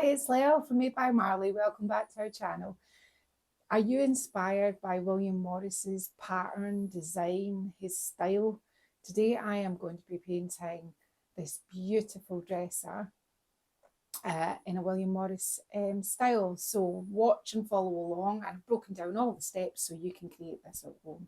Hi, it's Leo from Made by Marley. Welcome back to our channel. Are you inspired by William Morris's pattern, design, his style? Today I am going to be painting this beautiful dresser in a William Morris style. So watch and follow along. I've broken down all the steps so you can create this at home.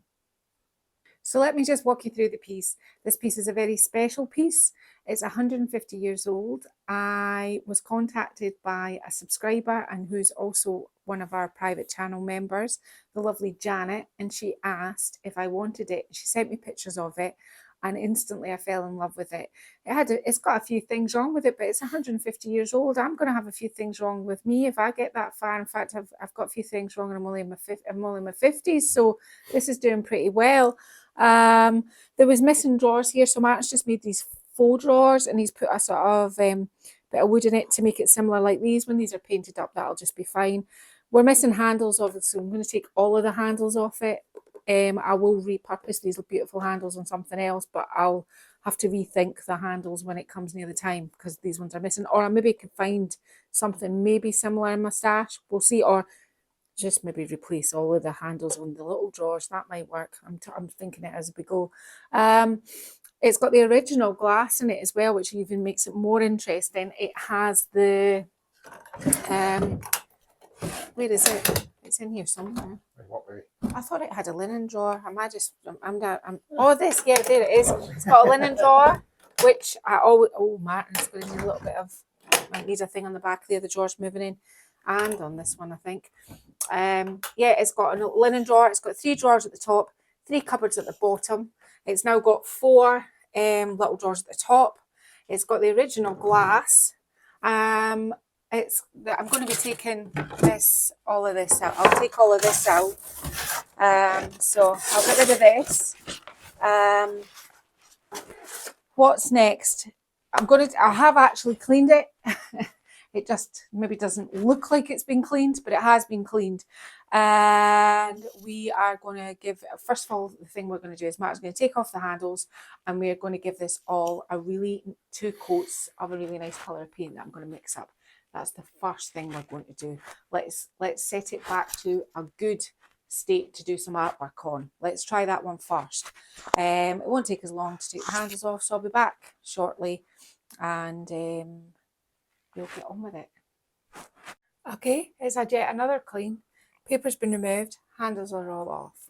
So let me just walk you through the piece. This piece is a very special piece. It's 150 years old. I was contacted by a subscriber and who's also one of our private channel members, the lovely Janet, and she asked if I wanted it. She sent me pictures of it and instantly I fell in love with it. It's got a few things wrong with it, but it's 150 years old. I'm going to have a few things wrong with me if I get that far. In fact, I've got a few things wrong and I'm only in my 50s, so this is doing pretty well. There was missing drawers here, so Martin's just made these faux drawers and he's put a sort of bit of wood in it to make it similar like these. When these are painted up, that'll just be fine. We're missing handles, obviously. I'm going to take all of the handles off it. I will repurpose these beautiful handles on something else, but I'll have to rethink the handles when it comes near the time because these ones are missing. Or I maybe could find something maybe similar in my stash. We'll see. Or just maybe replace all of the handles on the little drawers. That might work. I'm thinking it as we go. It's got the original glass in it as well, which even makes it more interesting. It has the where is it? It's in here somewhere. What way? I thought it had a linen drawer. Oh, this, yeah, there it is. It's got a linen drawer, which I always, oh, Martin's going to need a little bit of, might need a thing on the back there, the drawer's moving in, and on this one, I think. Yeah, it's got a linen drawer. It's got 3 drawers at the top, 3 cupboards at the bottom. It's now got 4 little drawers at the top. It's got the original glass. I'm going to be taking all of this out. I'll take all of this out. So I'll get rid of this. What's next? I have actually cleaned it. It just maybe doesn't look like it's been cleaned, but it has been cleaned. And we are going to give, first of all, the thing we're going to do is Martin's going to take off the handles and we're going to give this all 2 coats of a really nice colour of paint that I'm going to mix up. That's the first thing we're going to do. Let's set it back to a good state to do some artwork on. Let's try that one first. It won't take as long to take the handles off, so I'll be back shortly and we'll get on with it. Okay, it's yet another clean. Paper's been removed, handles are all off.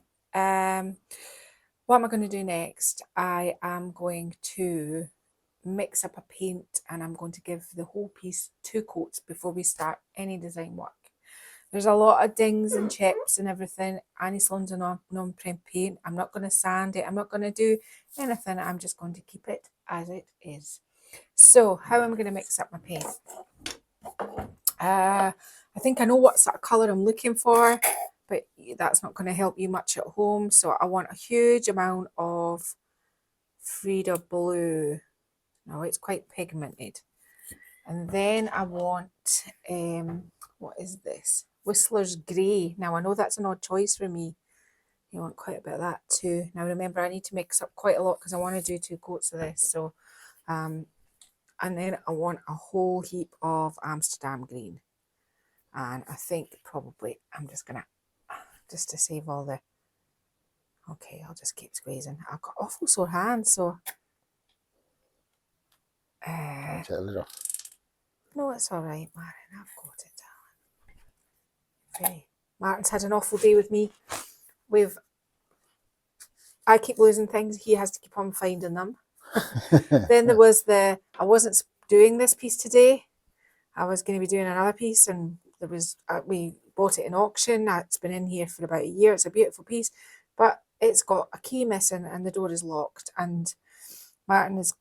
What am I going to do next? I am going to mix up a paint and I'm going to give the whole piece 2 coats before we start any design work. There's a lot of dings and chips and everything. Annie Sloan's a non-print paint. I'm not going to sand it. I'm not going to do anything. I'm just going to keep it as it is. So how am I going to mix up my paint? I think I know what sort of colour I'm looking for, but that's not going to help you much at home. So I want a huge amount of Frida Blue. No, it's quite pigmented. And then I want, what is this? Whistler's Grey. Now, I know that's an odd choice for me. You want quite a bit of that too. Now, remember, I need to mix up quite a lot because I want to do 2 coats of this. So, and then I want a whole heap of Amsterdam Green. And I think probably I'm just going to, just to save all the, okay, I'll just keep squeezing. I've got awful sore hands, so. Take a lid off. No, it's all right, Martin. I've got it, darling. Okay. Martin's had an awful day with me. I keep losing things. He has to keep on finding them. Then there was I wasn't doing this piece today. I was going to be doing another piece, and there was we bought it in auction. It's been in here for about a year. It's a beautiful piece, but it's got a key missing and the door is locked. And Martin was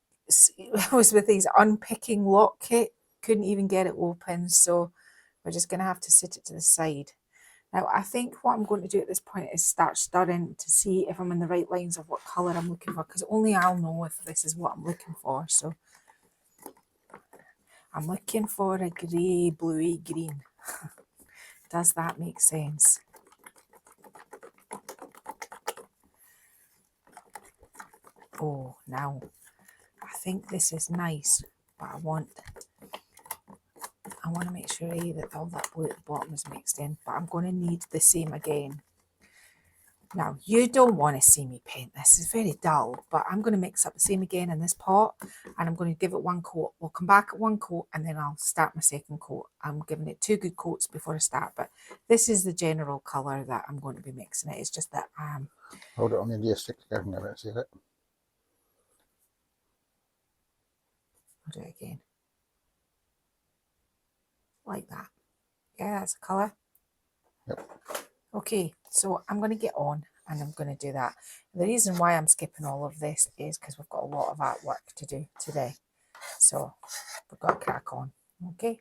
with his unpicking lock kit, couldn't even get it open, so we're just going to have to sit it to the side. Now, I think what I'm going to do at this point is start stirring to see if I'm in the right lines of what colour I'm looking for, because only I'll know if this is what I'm looking for. So I'm looking for a grey, bluey green. Does that make sense? Oh, now I think this is nice, but I want I want to make sure that all that blue at the bottom is mixed in, but I'm going to need the same again. Now, you don't want to see me paint this. It's very dull, but I'm going to mix up the same again in this pot, and I'm going to give it one coat. We'll come back at one coat, and then I'll start my second coat. I'm giving it 2 good coats before I start, but this is the general colour that I'm going to be mixing it. It's just that... Hold it on the end of your stick to go and see it. I'll do it again. Like that. Yeah, that's a colour. Yep. Okay, so I'm going to get on and I'm going to do that. The reason why I'm skipping all of this is because we've got a lot of artwork to do today. So we've got to crack on. Okay.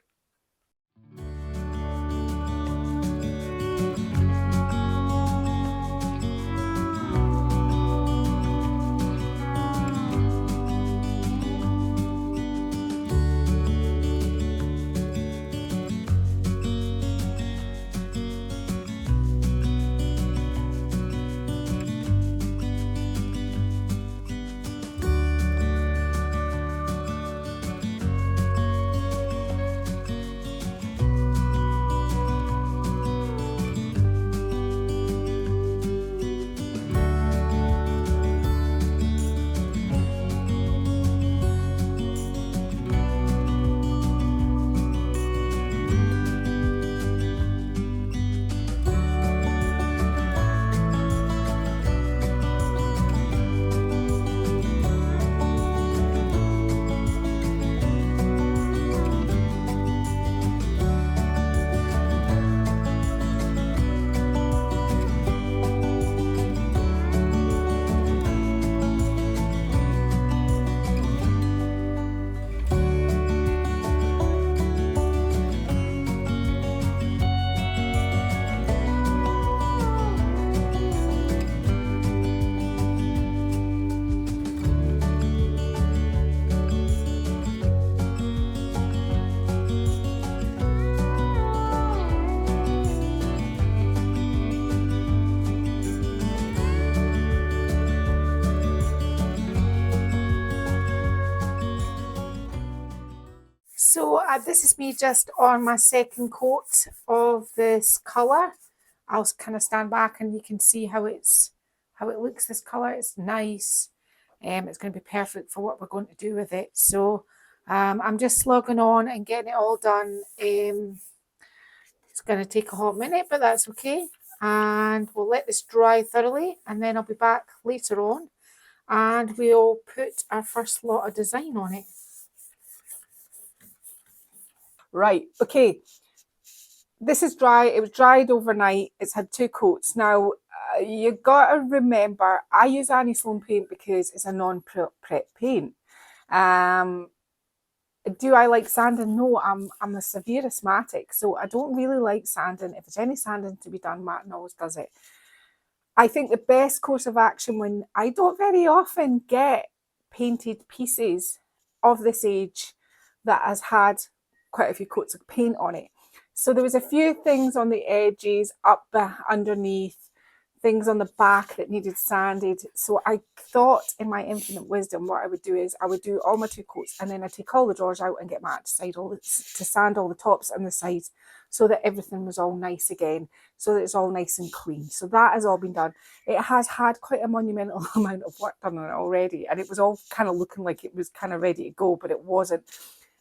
So this is me just on my second coat of this colour. I'll kind of stand back and you can see how it looks, this colour. It's nice. It's going to be perfect for what we're going to do with it. So I'm just slogging on and getting it all done. It's going to take a hot minute, but that's okay. And we'll let this dry thoroughly and then I'll be back later on and we'll put our first lot of design on it. Right, okay, this is dry. It was dried overnight. It's had 2 coats. Now, you got to remember, I use Annie Sloan paint because it's a non-prep paint. Do I like sanding? No, I'm a severe asthmatic, so I don't really like sanding. If there's any sanding to be done, Martin always does it. I think the best course of action, when I don't very often get painted pieces of this age that has had quite a few coats of paint on it. So there was a few things on the edges, up underneath, things on the back that needed sanded. So I thought in my infinite wisdom what I would do is I would do all my 2 coats and then I take all the drawers out and get Matt to sand all the tops and the sides so that everything was all nice again, so that it's all nice and clean. So that has all been done. It has had quite a monumental amount of work done on it already, and it was all kind of looking like it was kind of ready to go, but it wasn't.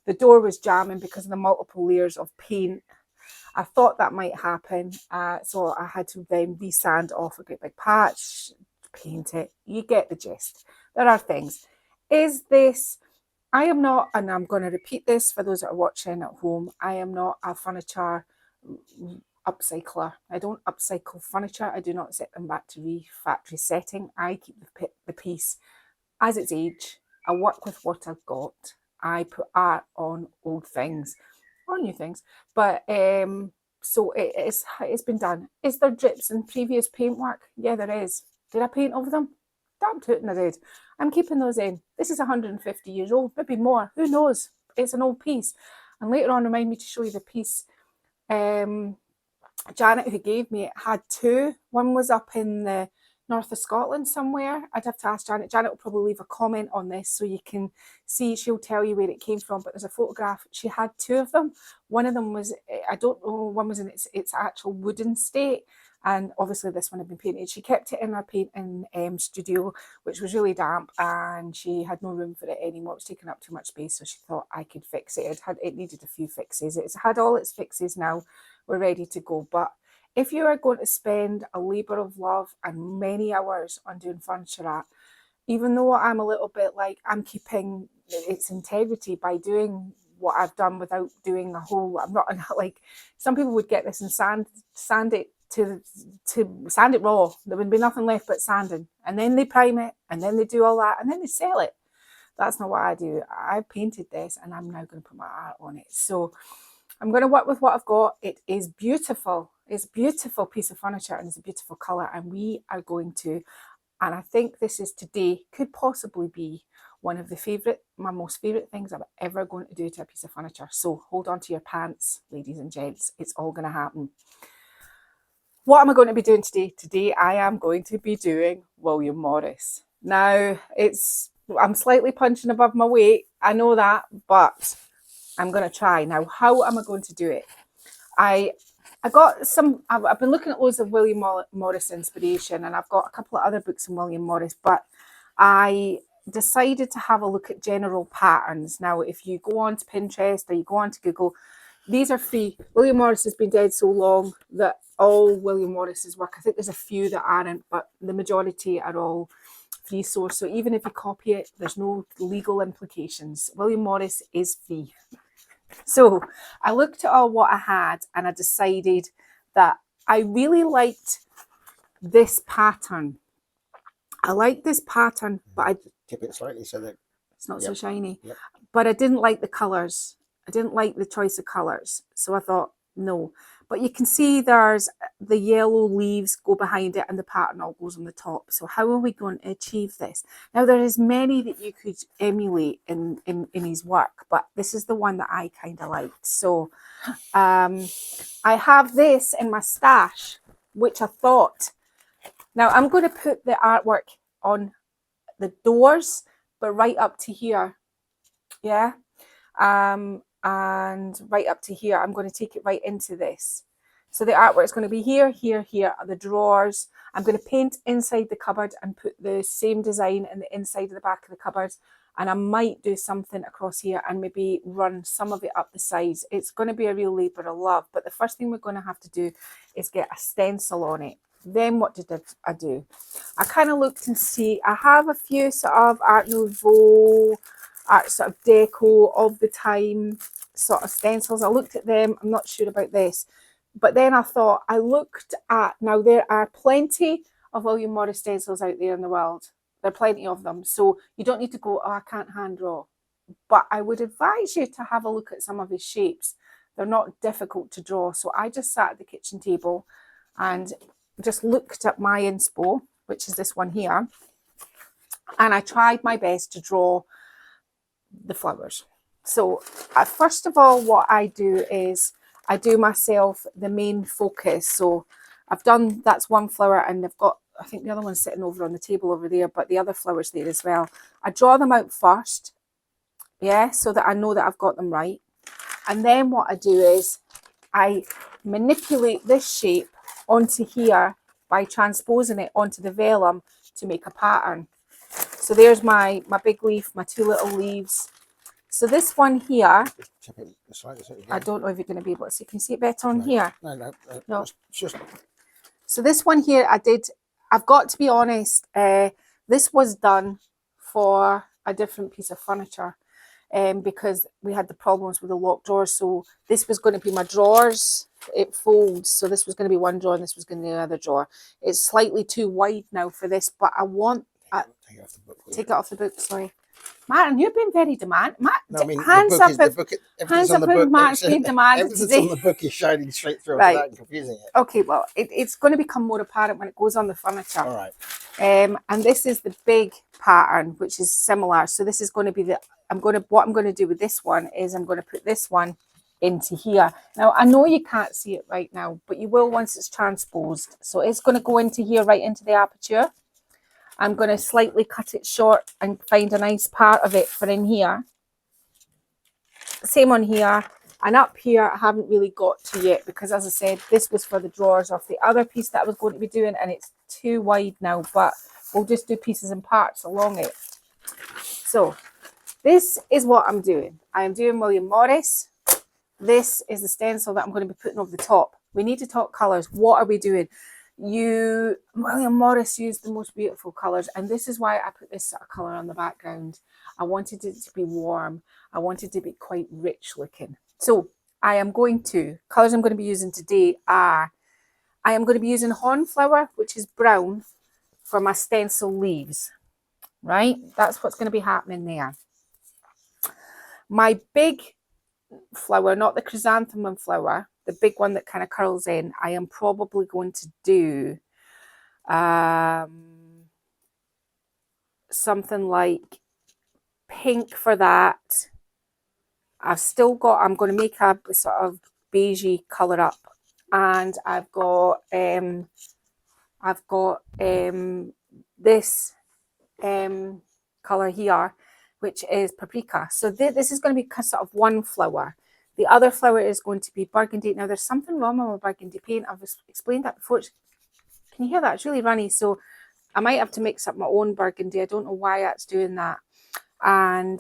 The door was jamming because of the multiple layers of paint. I thought that might happen, so I had to then re-sand off a great big patch, paint it. You get the gist. There are things. Is this... I am not, and I'm going to repeat this for those that are watching at home, I am not a furniture upcycler. I don't upcycle furniture. I do not set them back to factory setting. I keep the piece as its age. I work with what I've got. I put art on old things or new things, but so it's been done. Is there drips in previous paintwork? Yeah, there is. Did I paint over them? Damn tootin' I did. I'm keeping those in. This is 150 years old, maybe more. Who knows? It's an old piece. And later on, remind me to show you the piece Janet, who gave me it, had 2. One was up in the north of Scotland somewhere. I'd have to ask Janet. Janet will probably leave a comment on this so you can see. She'll tell you where it came from. But there's a photograph. She had two of them. One of them was, I don't know, one was in its actual wooden state. And obviously this one had been painted. She kept it in her painting studio, which was really damp, and she had no room for it anymore. It was taking up too much space, so she thought I could fix it. It needed a few fixes. It's had all its fixes now. We're ready to go. But if you are going to spend a labour of love and many hours on doing furniture art, even though I'm a little bit like, I'm keeping its integrity by doing what I've done without doing a whole, I'm not like, some people would get this and sand it to sand it raw. There would be nothing left but sanding, and then they prime it, and then they do all that, and then they sell it. That's not what I do. I painted this, and I'm now going to put my art on it. So I'm going to work with what I've got. It is beautiful. It's a beautiful piece of furniture, and it's a beautiful colour, and we are going to, and I think this is today, could possibly be one of my most favourite things I'm ever going to do to a piece of furniture. So hold on to your pants, ladies and gents. It's all going to happen. What am I going to be doing today? Today I am going to be doing William Morris. Now, I'm slightly punching above my weight, I know that, but I'm going to try. Now, how am I going to do it? I've been looking at loads of William Morris inspiration, and I've got a couple of other books on William Morris, but I decided to have a look at general patterns. Now, if you go on to Pinterest or you go on to Google, these are free. William Morris has been dead so long that all William Morris's work, I think there's a few that aren't, but the majority are all free source. So even if you copy it, there's no legal implications. William Morris is free. So I looked at all what I had, and I decided that I really liked this pattern. I like this pattern, but I Tip it slightly so that it's not so shiny. Yep. But I didn't like the colours. I didn't like the choice of colours. So I thought, no. But you can see there's the yellow leaves go behind it, and the pattern all goes on the top. So how are we going to achieve this? Now, there is many that you could emulate in his work, but this is the one that I kind of liked. So I have this in my stash, which I thought, now I'm going to put the artwork on the doors, but right up to here. Yeah. And right up to here, I'm going to take it right into this. So the artwork is going to be here, here, here are the drawers. I'm going to paint inside the cupboard and put the same design in the inside of the back of the cupboard. And I might do something across here and maybe run some of it up the sides. It's going to be a real labour of love. But the first thing we're going to have to do is get a stencil on it. Then what did I do? I kind of looked and see, I have a few sort of Art Nouveau, art sort of deco of the time sort of stencils. I looked at them. I'm not sure about this, but then I thought, I looked at, now there are plenty of William Morris stencils out there in the world. There are plenty of them, so you don't need to go, oh, I can't hand draw. But I would advise you to have a look at some of his shapes. They're not difficult to draw. So I just sat at the kitchen table and just looked at my inspo, which is this one here, and I tried my best to draw the flowers. So first of all, what I do is I do myself the main focus. So I've done, that's one flower, and I've got, I think the other one's sitting over on the table over there, but the other flower's there as well. I draw them out first, yeah, so that I know that I've got them right. And then what I do is I manipulate this shape onto here by transposing it onto the vellum to make a pattern. So there's my big leaf, my two little leaves. So this one here, I don't know if you're going to be able to see. Can you see it better on here? No. Just. So this one here, I've got to be honest, this was done for a different piece of furniture because we had the problems with the locked drawers. So this was going to be my drawers. It folds. So this was going to be one drawer and this was going to be the other drawer. It's slightly too wide now for this, but I want... Take it off the book. Take it off the book, sorry. Martin, you've been very demanding. No, I mean, hands up if Martin's been demanded everything's today. on the book is shining straight through Right. without confusing it. Okay, well, it's going to become more apparent when it goes on the furniture. All right. And this is the big pattern, which is similar. So this is going to be what I'm going to do with this one is I'm going to put this one into here. Now, I know you can't see it right now, but you will once it's transposed. So it's going to go into here, right into the aperture. I'm going to slightly cut it short and find a nice part of it for in here. Same on here. And up here, I haven't really got to yet because, as I said, this was for the drawers of the other piece that I was going to be doing, and it's too wide now, but we'll just do pieces and parts along it. So this is what I'm doing. I am doing William Morris. This is the stencil that I'm going to be putting over the top. We need to talk colours. What are we doing? William Morris used the most beautiful colours, and this is why I put this sort of colour on the background. I wanted it to be warm. I wanted it to be quite rich looking. So colours I'm going to be using today are, I am going to be using Hornflower, which is brown, for my stencil leaves, right? That's what's going to be happening there. My big flower, not the chrysanthemum flower, the big one that kind of curls in, I am probably going to do something like pink for that. I'm going to make a sort of beigey colour up, and I've got this colour here, which is paprika. So this is going to be sort of one flower. The other flower is going to be burgundy. Now, there's something wrong with my burgundy paint. I've explained that before. Can you hear that? It's really runny. So I might have to mix up my own burgundy. I don't know why that's doing that. And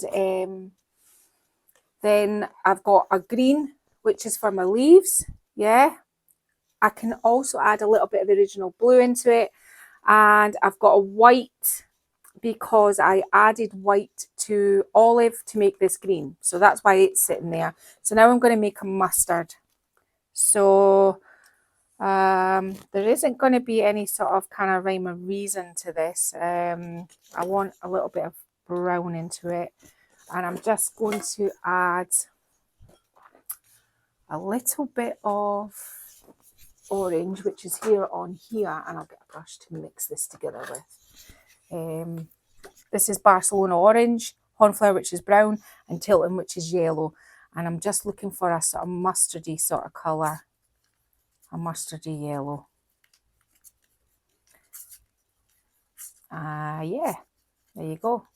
then I've got a green, which is for my leaves. Yeah. I can also add a little bit of the original blue into it. And I've got a white, because I added white to olive to make this green. So that's why it's sitting there. So now I'm going to make a mustard. So there isn't going to be any sort of kind of rhyme or reason to this. I want a little bit of brown into it. And I'm just going to add a little bit of orange, which is here on here. And I'll get a brush to mix this together with. This is Barcelona orange, Hornflower, which is brown, and Tilton, which is yellow. And I'm just looking for a sort of mustardy sort of colour, a mustardy yellow. Yeah, there you go.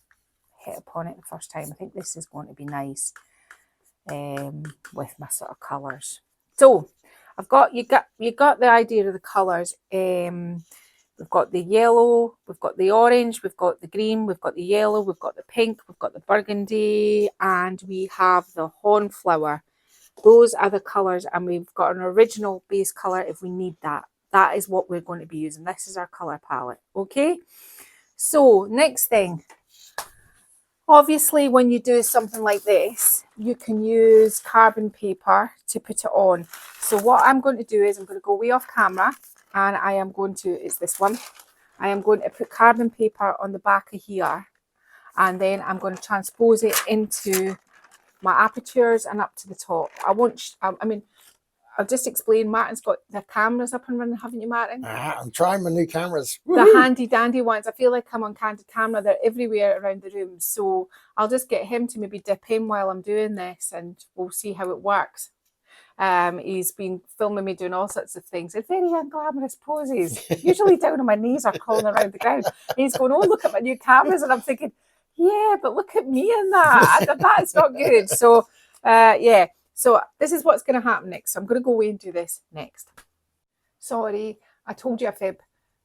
Hit upon it the first time. I think this is going to be nice with my sort of colours. So you got the idea of the colours. We've got the yellow, we've got the orange, we've got the green, we've got the yellow, we've got the pink, we've got the burgundy, and we have the Hornflower. Those are the colours, and we've got an original base colour if we need that. That is what we're going to be using. This is our colour palette, okay? So, next thing. Obviously, when you do something like this, you can use carbon paper to put it on. So what I'm going to do is I'm going to go way off camera, and I am going to, it's this one, I am going to put carbon paper on the back of here, and then I'm going to transpose it into my apertures and up to the top. I'll just explain. Martin's got the cameras up and running, haven't you, Martin? I'm trying my new cameras. The handy dandy ones. I feel like I'm on candid camera. They're everywhere around the room. So I'll just get him to maybe dip in while I'm doing this, and we'll see how it works. He's been filming me doing all sorts of things. It's very unglamorous poses, usually down on my knees or crawling around the ground. And he's going, oh, look at my new cameras. And I'm thinking, yeah, but look at me in that. That's not good. So, yeah. So this is what's going to happen next. So I'm going to go away and do this next. Sorry, I told you a fib.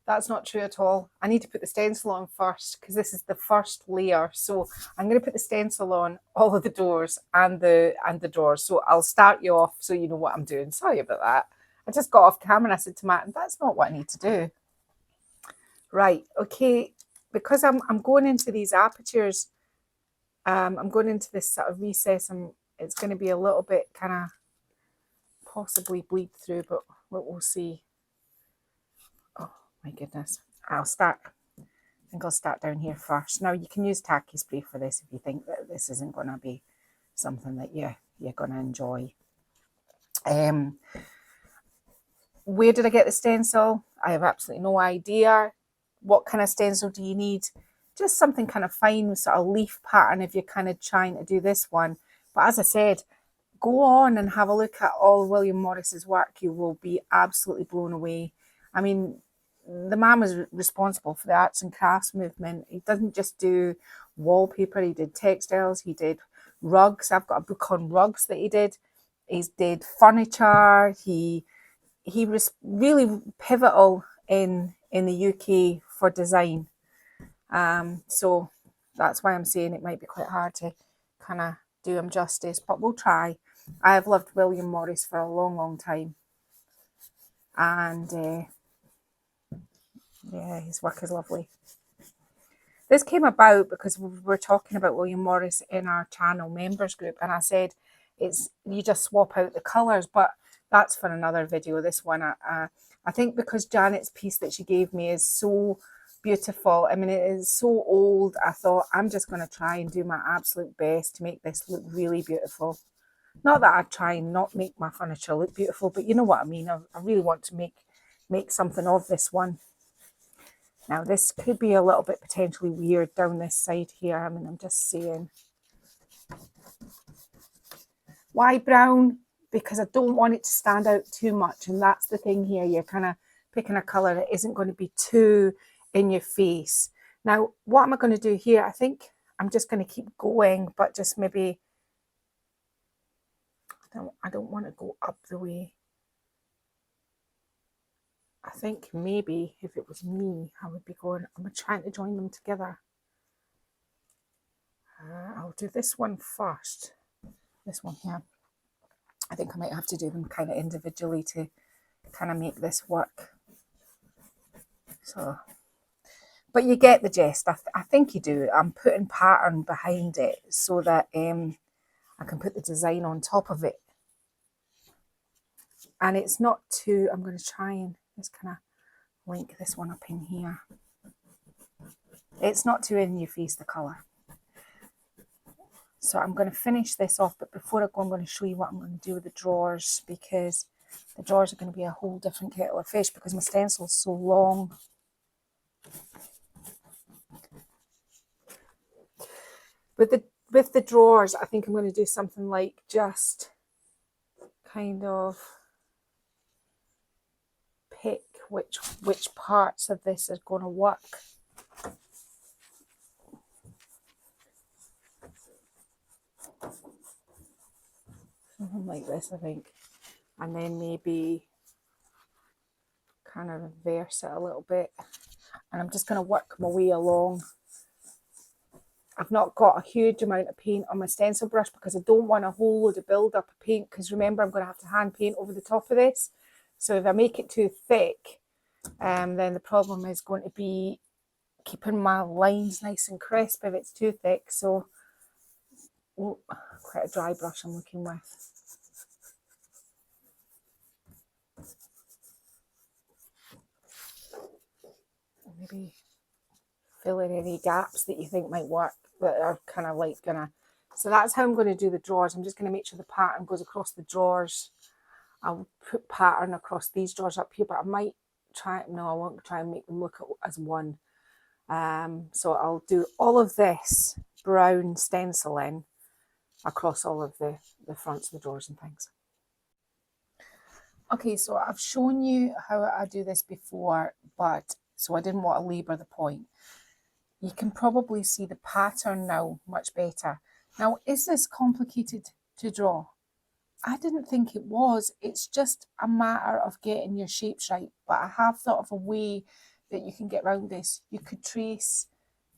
That's not true at all. I need to put the stencil on first because this is the first layer. So I'm going to put the stencil on all of the doors and the drawers. So I'll start you off so you know what I'm doing. Sorry about that. I just got off camera and I said to Matt, that's not what I need to do. Right, okay. Because I'm going into these apertures, I'm going into this sort of recess, and it's going to be a little bit kind of possibly bleed through, but we'll see. Oh my goodness. I think I'll start down here first. Now you can use tacky spray for this if you think that this isn't going to be something that you're going to enjoy. Where did I get the stencil? I have absolutely no idea. What kind of stencil do you need? Just something kind of fine with sort of leaf pattern if you're kind of trying to do this one. But as I said, go on and have a look at all William Morris's work. You will be absolutely blown away. I mean, the man was responsible for the arts and crafts movement. He doesn't just do wallpaper, he did textiles, he did rugs. I've got a book on rugs that he did. He did furniture. He was really pivotal in the UK for design. So that's why I'm saying it might be quite hard to kind of do him justice, but we'll try. I have loved William Morris for a long, long time. And yeah, his work is lovely. This came about because we were talking about William Morris in our channel members group, and I said you just swap out the colours, but that's for another video. This one, I think because Janet's piece that she gave me is so beautiful. I mean, it is so old. I thought I'm just going to try and do my absolute best to make this look really beautiful. Not that I try and not make my furniture look beautiful, but you know what I mean. I really want to make something of this one. Now, this could be a little bit potentially weird down this side here. I mean, I'm just saying. Why brown? Because I don't want it to stand out too much. And that's the thing here. You're kind of picking a colour that isn't going to be too in your face. Now, what am I going to do here? I think I'm just going to keep going, but just maybe, I don't want to go up the way. I think maybe if it was me, I would be going, I'm trying to join them together. I'll do this one first. This one here. I think I might have to do them kind of individually to kind of make this work. So, but you get the gist. I think you do. I'm putting pattern behind it so that I can put the design on top of it. And it's not too, I'm going to try and just kind of link this one up in here. It's not too in your face, the colour. So I'm going to finish this off, but before I go, I'm going to show you what I'm going to do with the drawers, because the drawers are going to be a whole different kettle of fish because my stencil is so long. With the drawers, I think I'm going to do something like just kind of pick which parts of this are going to work. Something like this, I think. And then maybe kind of reverse it a little bit. And I'm just going to work my way along. I've not got a huge amount of paint on my stencil brush because I don't want a whole load of build up of paint, because remember, I'm going to have to hand paint over the top of this. So if I make it too thick, then the problem is going to be keeping my lines nice and crisp if it's too thick. So, oh, quite a dry brush I'm working with. Maybe fill in any gaps that you think might work that are kind of like gonna. So that's how I'm going to do the drawers. I'm just going to make sure the pattern goes across the drawers. I'll put pattern across these drawers up here, but I might try, no, I won't try and make them look as one. So I'll do all of this brown stenciling across all of the fronts of the drawers and things. Okay, so I've shown you how I do this before, but so I didn't want to labour the point. You can probably see the pattern now much better. Now, is this complicated to draw? I didn't think it was. It's just a matter of getting your shapes right. But I have thought of a way that you can get around this. You could trace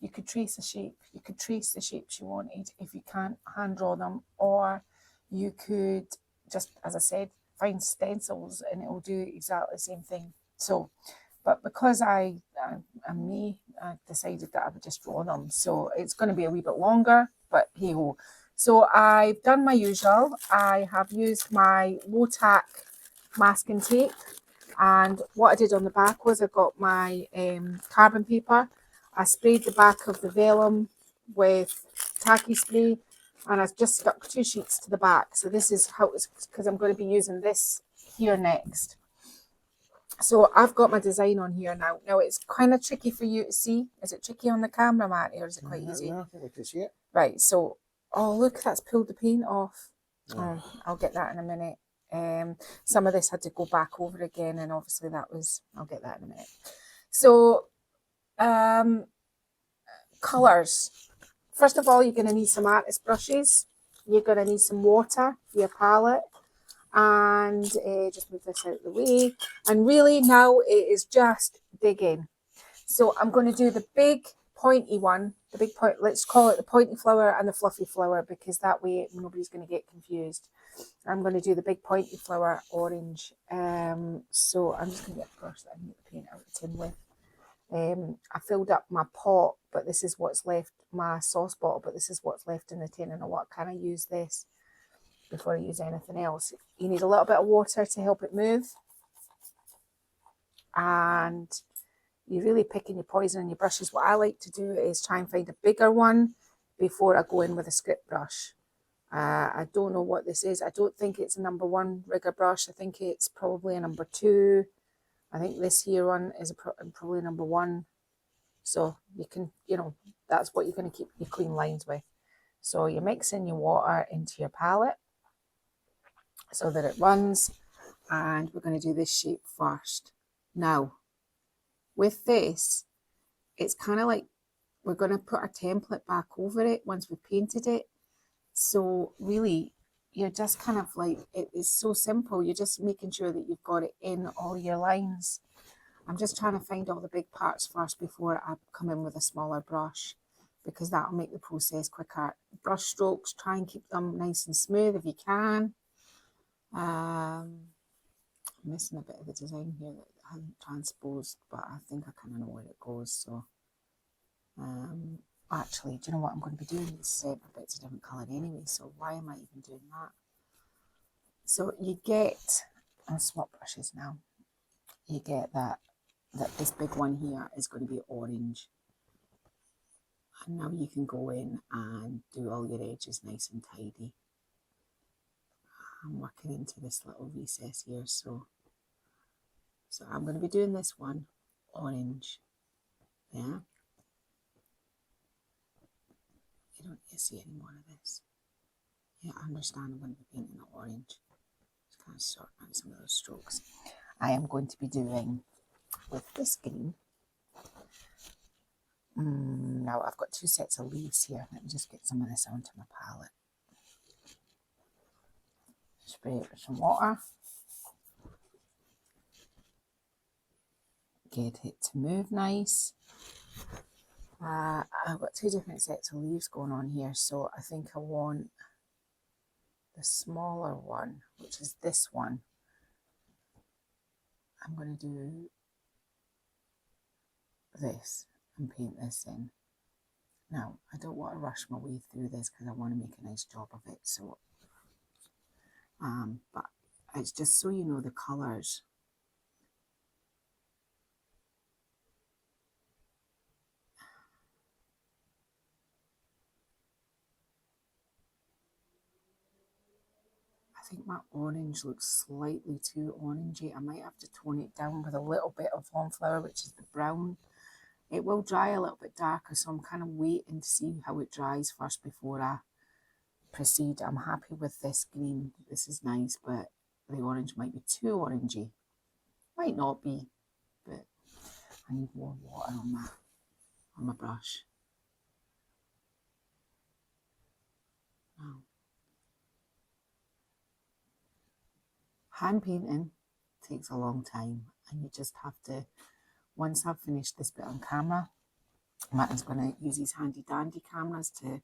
a shape. You could trace the shapes you wanted if you can't hand draw them, or you could just, as I said, find stencils and it will do exactly the same thing. So, but because I'm me, I decided that I would just draw them. So it's going to be a wee bit longer, but hey ho. So I've done my usual. I have used my low tack masking tape, and what I did on the back was I got my carbon paper. I sprayed the back of the vellum with tacky spray, and I've just stuck 2 sheets to the back. So this is how it's, because I'm going to be using this here next. So I've got my design on here now. Now it's kind of tricky for you to see. Is it tricky on the camera, Matty, or is it quite easy? No, I think we can see it. Right, so, oh look, that's pulled the paint off. I'll get that in a minute. Some of this had to go back over again, and obviously I'll get that in a minute. So, colours. First of all, you're going to need some artist brushes. You're going to need some water for your palette. And just move this out of the way. And really now it is just digging. So I'm going to do the big pointy one, let's call it the pointy flower and the fluffy flower, because that way nobody's going to get confused. I'm going to do the big pointy flower orange. So I'm just going to get a brush that I can get the paint out of the tin with. I filled up my pot, but this is what's left, my sauce bottle, but this is what's left in the tin, and what can I use this before I use anything else. You need a little bit of water to help it move. And you're really picking your poison in your brushes. What I like to do is try and find a bigger one before I go in with a script brush. I don't know what this is. I don't think it's a number 1 rigger brush. I think it's probably a number 2. I think this here one is probably number 1. So you can, that's what you're going to keep your clean lines with. So you're mixing your water into your palette so that it runs, and we're going to do this shape first. Now, with this, it's kind of like we're going to put our template back over it once we've painted it. So really, you're just kind of like, it is so simple. You're just making sure that you've got it in all your lines. I'm just trying to find all the big parts first before I come in with a smaller brush, because that'll make the process quicker. Brush strokes, try and keep them nice and smooth if you can. I'm missing a bit of the design here that I haven't transposed, but I think I kind of know where it goes. So, actually, do you know what I'm going to be doing? These bits a different colour anyway, so why am I even doing that? So you get, I'll swap brushes now. You get that this big one here is going to be orange. And now you can go in and do all your edges nice and tidy. I'm working into this little recess here, so I'm going to be doing this one orange. Yeah, you don't need to see any more of this. Yeah, I understand I'm going to be painting the orange. Just kind of sort out some of those strokes. I am going to be doing with this green. Now I've got 2 sets of leaves here. Let me just get some of this onto my palette. Spray it with some water. Get it to move nice. I've got 2 different sets of leaves going on here, so I think I want the smaller one, which is this one. I'm going to do this and paint this in. Now, I don't want to rush my way through this because I want to make a nice job of it. So, but it's just so you know the colours. I think my orange looks slightly too orangey. I might have to tone it down with a little bit of Floral, which is the brown. It will dry a little bit darker, so I'm kind of waiting to see how it dries first before I proceed. I'm happy with this green. This is nice, but the orange might be too orangey. Might not be, but I need more water on my brush. Now, hand painting takes a long time, and you just have to, once I've finished this bit on camera, Martin's going to use his handy dandy cameras to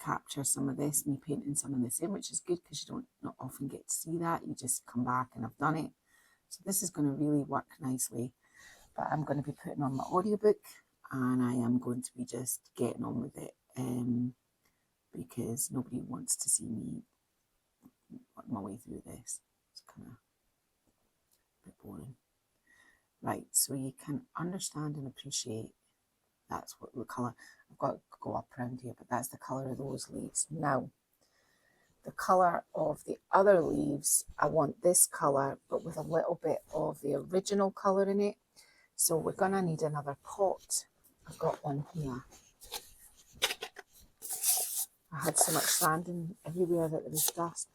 capture some of this, me painting some of this in, which is good because you not often get to see that. You just come back and I've done it. So this is going to really work nicely. But I'm going to be putting on my audiobook, and I am going to be just getting on with it because nobody wants to see me work my way through this. It's kind of a bit boring. Right, so you can understand and appreciate that's what the colour, I've got to go up around here, but that's the colour of those leaves. Now, the colour of the other leaves, I want this colour, but with a little bit of the original colour in it. So we're going to need another pot. I've got one here. I had so much sand in everywhere that there was dust.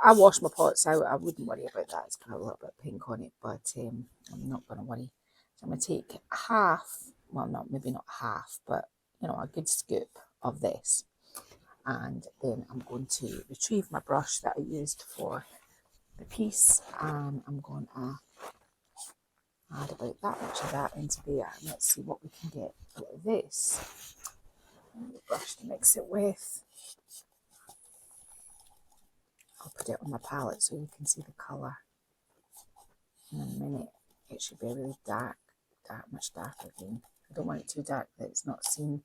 I wash my pots out. I wouldn't worry about that. It's got a little bit of pink on it, but I'm not going to worry. So I'm going to take half, well, not maybe not half, but you know, a good scoop of this. And then I'm going to retrieve my brush that I used for the piece, and I'm going to add about that much of that into there. And let's see what we can get out of this. The brush to mix it with. I'll put it on my palette so you can see the colour. In a minute, it should be a really dark, much darker green. I don't want it too dark that it's not seen.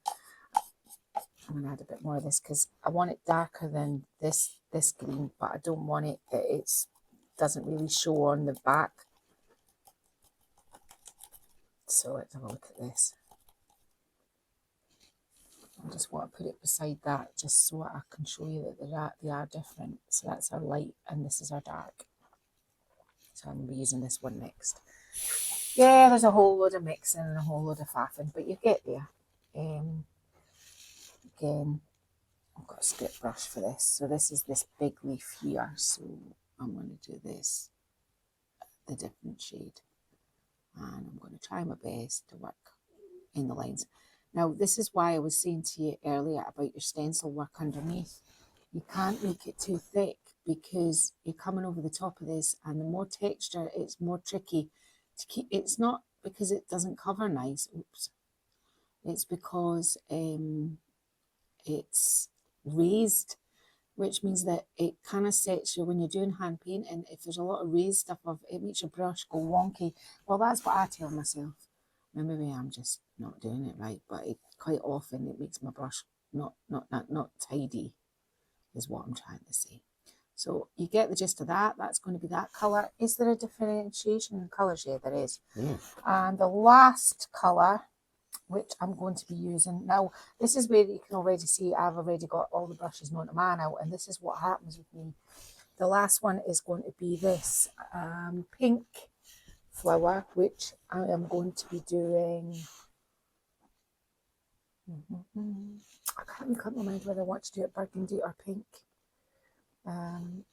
I'm going to add a bit more of this because I want it darker than this green, but I don't want it that it doesn't really show on the back. So let's have a look at this. I just want to put it beside that just so I can show you that they are different. So that's our light and this is our dark. So I'm going to be using this one next. Yeah, there's a whole load of mixing and a whole load of faffing, but you get there. Again, I've got a strip brush for this. So this is this big leaf here. So I'm going to do this, the different shade. And I'm going to try my best to work in the lines. Now, this is why I was saying to you earlier about your stencil work underneath. You can't make it too thick because you're coming over the top of this, and the more texture, it's more tricky to keep. It's not because it doesn't cover nice. Oops. It's because it's raised, which means that it kind of sets you, when you're doing hand painting, if there's a lot of raised stuff, it makes your brush go wonky. Well, that's what I tell myself. Now, maybe I'm just not doing it right, but quite often it makes my brush not tidy, is what I'm trying to say. So you get the gist of that. That's going to be that colour. Is there a differentiation in colours? Yeah, there is. Yeah. And the last colour, which I'm going to be using. Now, this is where you can already see I've already got all the brushes known to man out, and this is what happens with me. The last one is going to be this pink flower, which I am going to be doing. I can't make up my mind whether I want to do it burgundy or pink.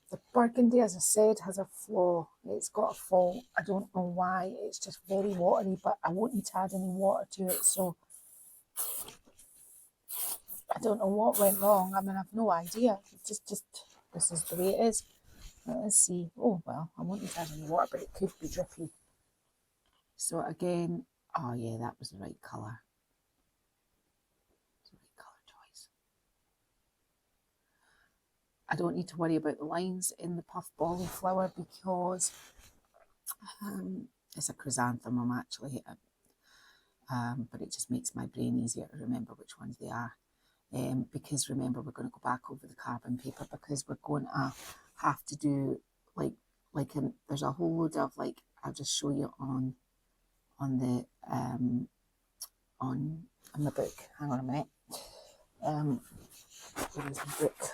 The burgundy, as I said, has a flaw. It's got a fault. I don't know why. It's just very watery, but I won't need to add any water to it. So I don't know what went wrong. I mean, I've no idea. It's just this is the way it is. Let's see. Oh, well, I won't need to add any water, but it could be drippy. So again, oh yeah, that was the right colour. I don't need to worry about the lines in the puff bally flower because it's a chrysanthemum actually, but it just makes my brain easier to remember which ones they are. Because remember, we're going to go back over the carbon paper because we're going to have to do there's a whole load of I'll just show you on the on the book. Hang on a minute. Where is the book?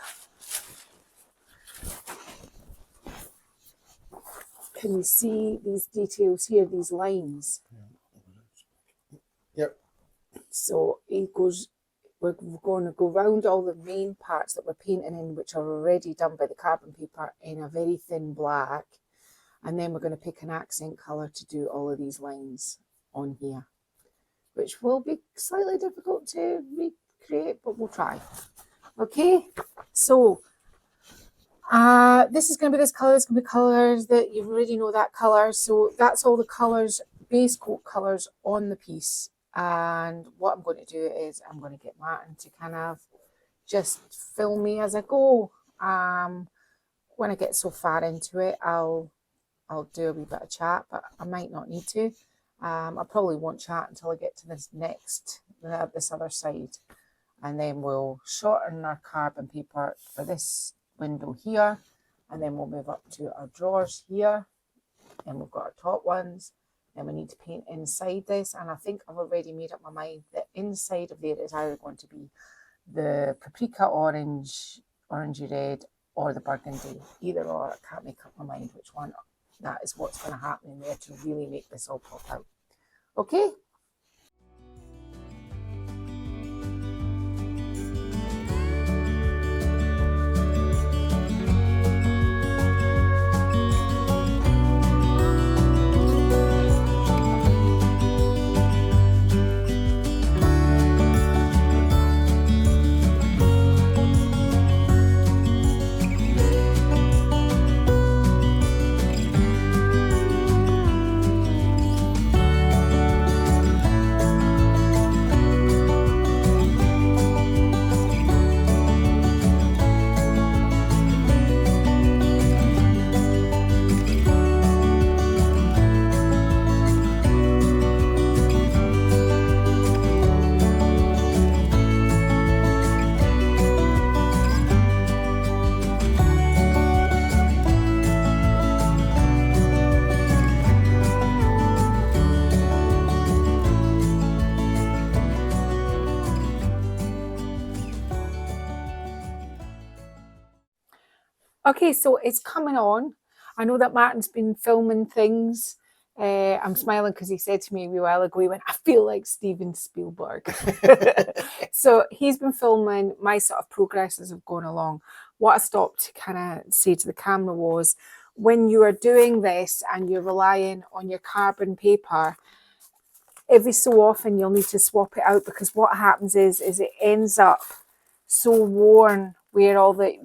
Can you see these details here, these lines? Yep. So it goes, we're going to go round all the main parts that we're painting in, which are already done by the carbon paper, in a very thin black. And then we're going to pick an accent colour to do all of these lines on here, which will be slightly difficult to recreate, but we'll try. Okay, so this is going to be this colour. It's going to be colours that you already know that colour. So that's all the colours, base coat colours on the piece. And what I'm going to do is I'm going to get Martin to kind of just film me as I go. When I get so far into it, I'll do a wee bit of chat, but I might not need to. I probably won't chat until I get to this other side. And then we'll shorten our carbon paper for this window here, and then we'll move up to our drawers here, and we've got our top ones. Then we need to paint inside this, and I think I've already made up my mind that inside of there is either going to be the paprika orange, orangey red, or the burgundy. Either or, I can't make up my mind which one. That is what's going to happen in there to really make this all pop out. Okay. Okay, so it's coming on. I know that Martin's been filming things. I'm smiling because he said to me a wee while ago, he went, I feel like Steven Spielberg. So he's been filming my sort of progress as I've gone along. What I stopped to kind of say to the camera was, when you are doing this and you're relying on your carbon paper, every so often you'll need to swap it out, because what happens is it ends up so worn where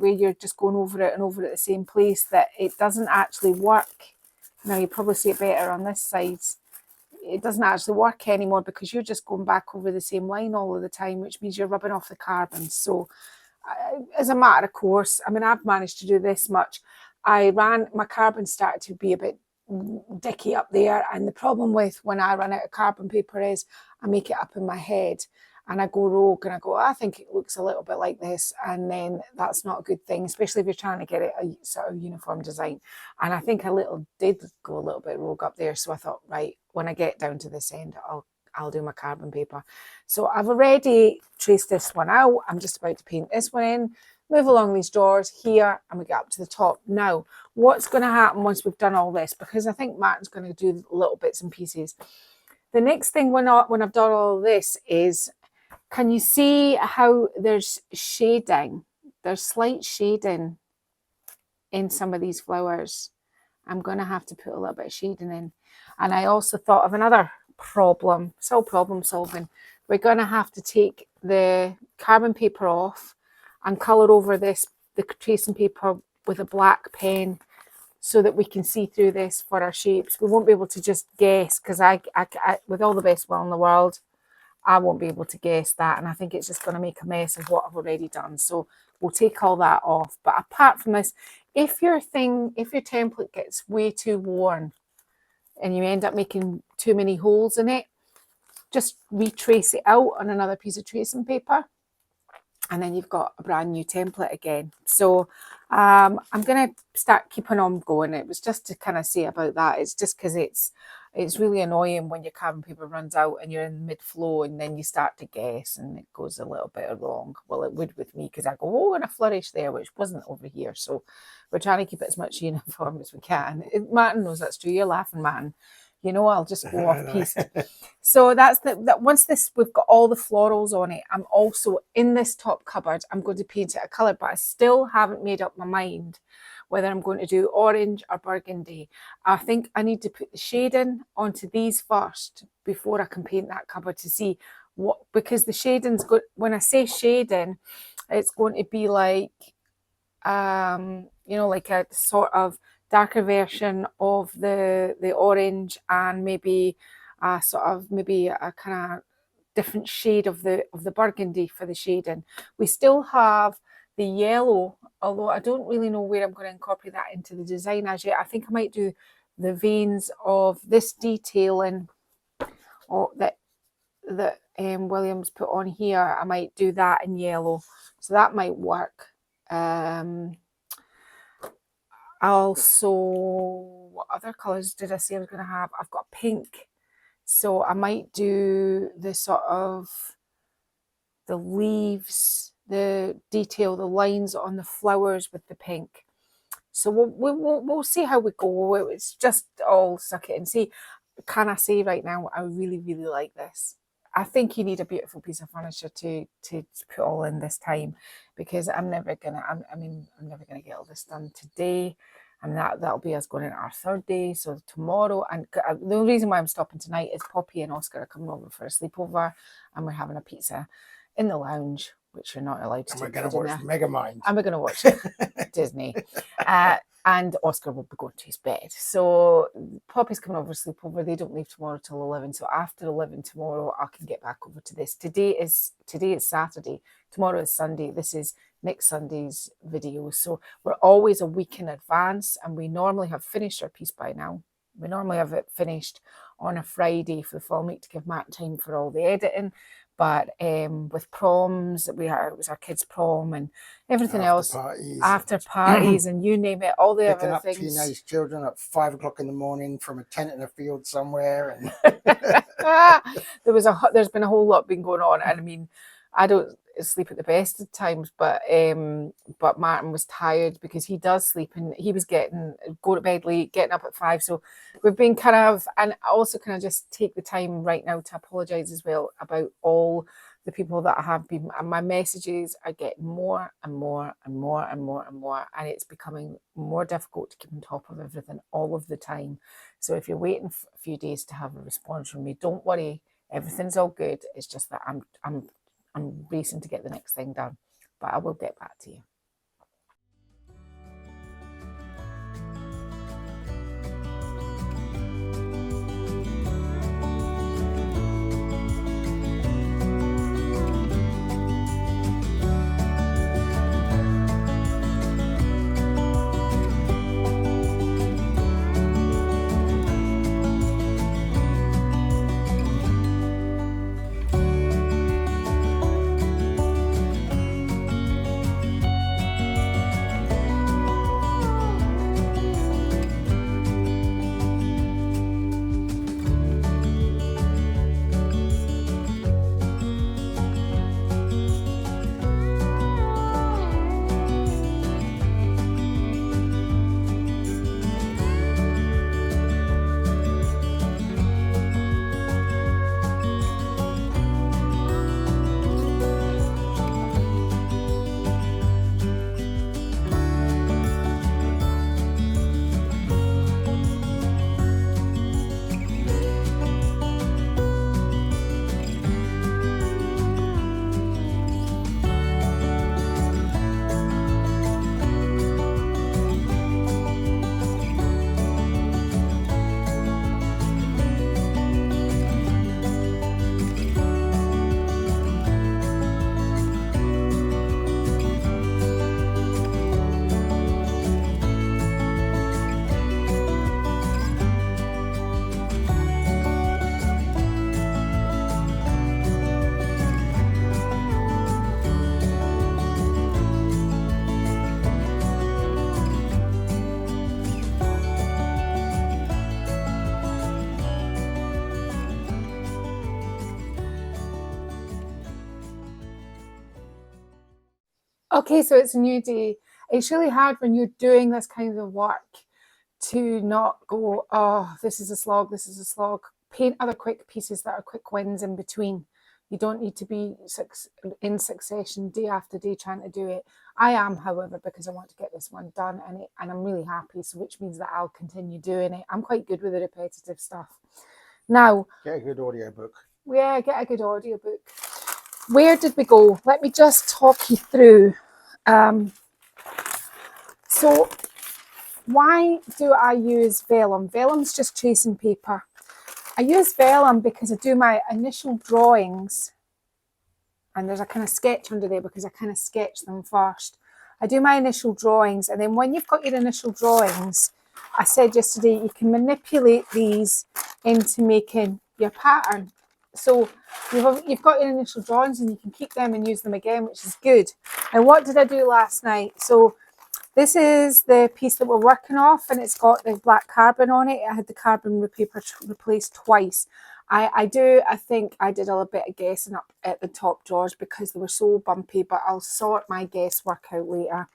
you're just going over it and over at the same place that it doesn't actually work. Now you probably see it better on this side. It doesn't actually work anymore because you're just going back over the same line all of the time, which means you're rubbing off the carbon. So as a matter of course, I mean, I've managed to do this much. My carbon started to be a bit dicky up there, and the problem with when I run out of carbon paper is I make it up in my head and I go rogue and I go, I think it looks a little bit like this, and then that's not a good thing, especially if you're trying to get it a sort of uniform design. And I think I did go a little bit rogue up there, so I thought, right, when I get down to this end, I'll do my carbon paper. So I've already traced this one out. I'm just about to paint this one in, move along these drawers here, and we get up to the top. Now, what's going to happen once we've done all this, because I think Martin's going to do little bits and pieces. The next thing when I've done all this is, can you see how there's shading? There's slight shading in some of these flowers. I'm going to have to put a little bit of shading in. And I also thought of another problem. It's all problem solving. We're going to have to take the carbon paper off and colour over the tracing paper with a black pen so that we can see through this for our shapes. We won't be able to just guess, because I with all the best will in the world, I won't be able to guess that, and I think it's just going to make a mess of what I've already done. So we'll take all that off. But apart from this, if your template gets way too worn and you end up making too many holes in it, just retrace it out on another piece of tracing paper, and then you've got a brand new template again. So I'm going to start keeping on going. It was just to kind of say about that. It's just because it's really annoying when your carbon paper runs out and you're in mid-flow and then you start to guess and it goes a little bit wrong. Well, it would with me, because I go, oh, and a flourish there, which wasn't over here. So we're trying to keep it as much uniform as we can. Martin knows that's true. You're laughing, Martin. You know, I'll just go off piste. So that's once we've got all the florals on it, I'm also in this top cupboard, I'm going to paint it a colour, but I still haven't made up my mind whether I'm going to do orange or burgundy. I think I need to put the shading onto these first before I can paint that cupboard to see what, because the shading's good. When I say shading, it's going to be like, like a sort of darker version of the orange, and maybe a kind of different shade of the burgundy for the shading. We still have the yellow, although I don't really know where I'm going to incorporate that into the design as yet. I think I might do the veins of this detailing or that Williams put on here. I might do that in yellow, so that might work. Also, what other colours did I say I was going to have? I've got pink, so I might do the sort of the leaves, the detail, the lines on the flowers with the pink. So we'll see how we go. It's just all suck it and see. Can I say right now, I really, really like this. I think you need a beautiful piece of furniture to put all in this time, because I'm never gonna get all this done today, and that'll be us going into our third day. So tomorrow, and the only reason why I'm stopping tonight is Poppy and Oscar are coming over for a sleepover, and we're having a pizza in the lounge, which you're not allowed to. And we're going to watch Megamind. And we're going to watch Disney. And Oscar will be going to his bed. So Poppy's coming over to sleepover. They don't leave tomorrow till 11. So after 11 tomorrow, I can get back over to this. Today is Saturday. Tomorrow is Sunday. This is next Sunday's video. So we're always a week in advance, and we normally have finished our piece by now. We normally have it finished on a Friday for the following week to give Matt time for all the editing. But with proms, it was our kids' prom and everything else, after parties and you name it, all the Picking other up things. teenage children at 5 o'clock in the morning from a tent in a field somewhere, and there's been a whole lot been going on, and I mean, sleep at the best of times, but Martin was tired because he does sleep, and he was go to bed late, getting up at 5. So we've been kind of, and I also kind of just take the time right now to apologise as well about all the people that have been, and my messages are getting more and more and more and more and more, and it's becoming more difficult to keep on top of everything all of the time. So if you're waiting a few days to have a response from me, don't worry, everything's all good. It's just that I'm racing to get the next thing done, but I will get back to you. Okay, so it's a new day. It's really hard when you're doing this kind of work to not go, oh, this is a slog, this is a slog. Paint other quick pieces that are quick wins in between. You don't need to be in succession day after day trying to do it. I am, however, because I want to get this one done, and I'm really happy, so which means that I'll continue doing it. I'm quite good with the repetitive stuff. Now, get a good audiobook. Yeah, get a good audiobook. Where did we go? Let me just talk you through. So why do I use vellum? Vellum's just tracing paper. I use vellum because I do my initial drawings, and there's a kind of sketch under there because I kind of sketch them first. I do my initial drawings, and then when you've got your initial drawings, I said yesterday, you can manipulate these into making your pattern. So you've got your initial drawings and you can keep them and use them again, which is good. And what did I do last night? So this is the piece that we're working off, and it's got the black carbon on it. I had the carbon paper replaced twice. I think I did a little bit of guessing up at the top drawers because they were so bumpy, but I'll sort my guesswork out later.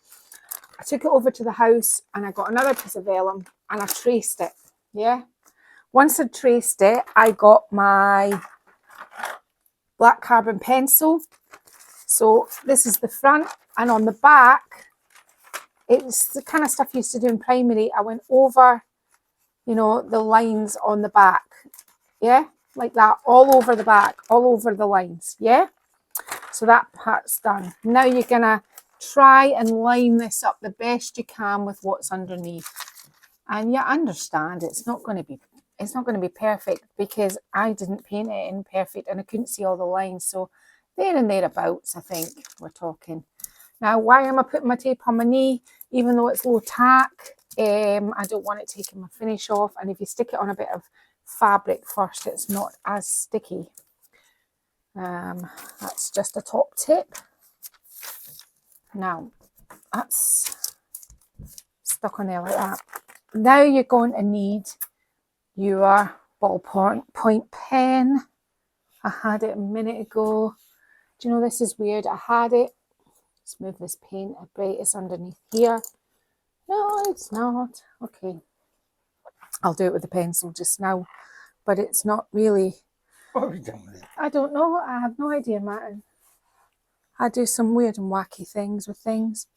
I took it over to the house and I got another piece of vellum and I traced it. Yeah. Once I traced it, I got my black carbon pencil. So this is the front, and on the back, it's the kind of stuff you used to do in primary. I went over, you know, the lines on the back. Yeah, like that, all over the back, all over the lines. Yeah. So that part's done. Now you're going to try and line this up the best you can with what's underneath. And you understand it's not going to be perfect because I didn't paint it in perfect and I couldn't see all the lines. So there and thereabouts, I think we're talking. Now, why am I putting my tape on my knee? Even though it's low tack, I don't want it taking my finish off. And if you stick it on a bit of fabric first, it's not as sticky. That's just a top tip. Now, that's stuck on there like that. Now you're going to need your ballpoint pen. I had it a minute ago. Do you know, this is weird. I had it. Let's move this paint a bit. It's underneath here. No, it's not. Okay. I'll do it with the pencil just now. But it's not really... What have you done with it? I don't know. I have no idea, Martin. I do some weird and wacky things with things.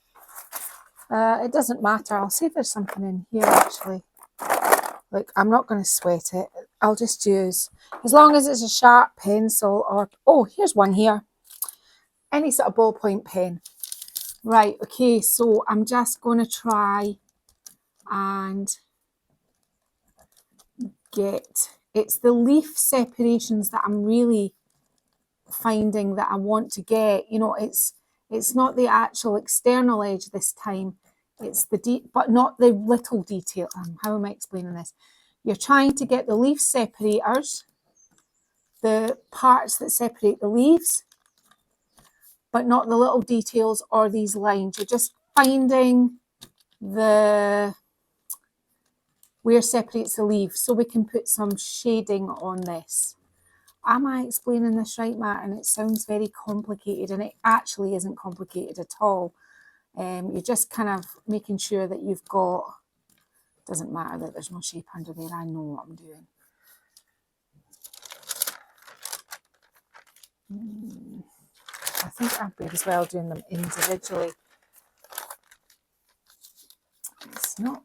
It doesn't matter. I'll see if there's something in here, actually. Look, I'm not going to sweat it. I'll just use, as long as it's a sharp pencil or... Oh, here's one here. Any sort of ballpoint pen. Right, okay, so I'm just going to try and get... It's the leaf separations that I'm really finding that I want to get. You know, it's not the actual external edge this time. It's the deep, but not the little detail. How am I explaining this? You're trying to get the leaf separators, the parts that separate the leaves, but not the little details or these lines. You're just finding the where separates the leaves so we can put some shading on this. Am I explaining this right, Matt? And it sounds very complicated, and it actually isn't complicated at all. You're just kind of making sure that you've got... Doesn't matter that there's no shape under there. I know what I'm doing. I think I'd be as well doing them individually. It's not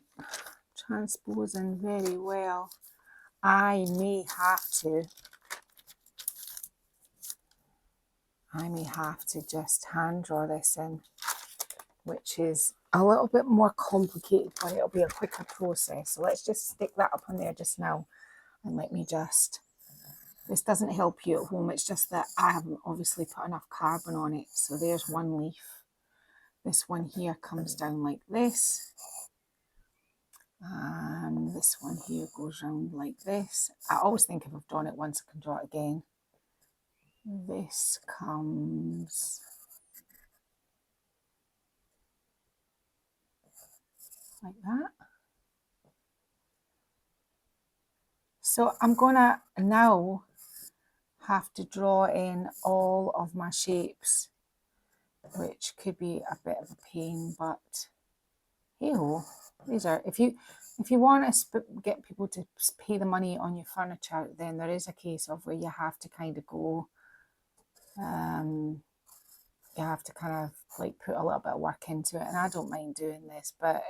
transposing very well. I may have to just hand draw this in, which is a little bit more complicated, but it'll be a quicker process. So let's just stick that up on there just now, and let me just... This doesn't help you at home, it's just that I haven't obviously put enough carbon on it. So there's one leaf. This one here comes down like this. And this one here goes round like this. I always think if I've drawn it once, I can draw it again. This comes like that. So I'm gonna now have to draw in all of my shapes, which could be a bit of a pain, but hey ho, these are... If you want to get people to pay the money on your furniture, then there is a case of where you have to kind of go, you have to kind of like put a little bit of work into it, and I don't mind doing this, but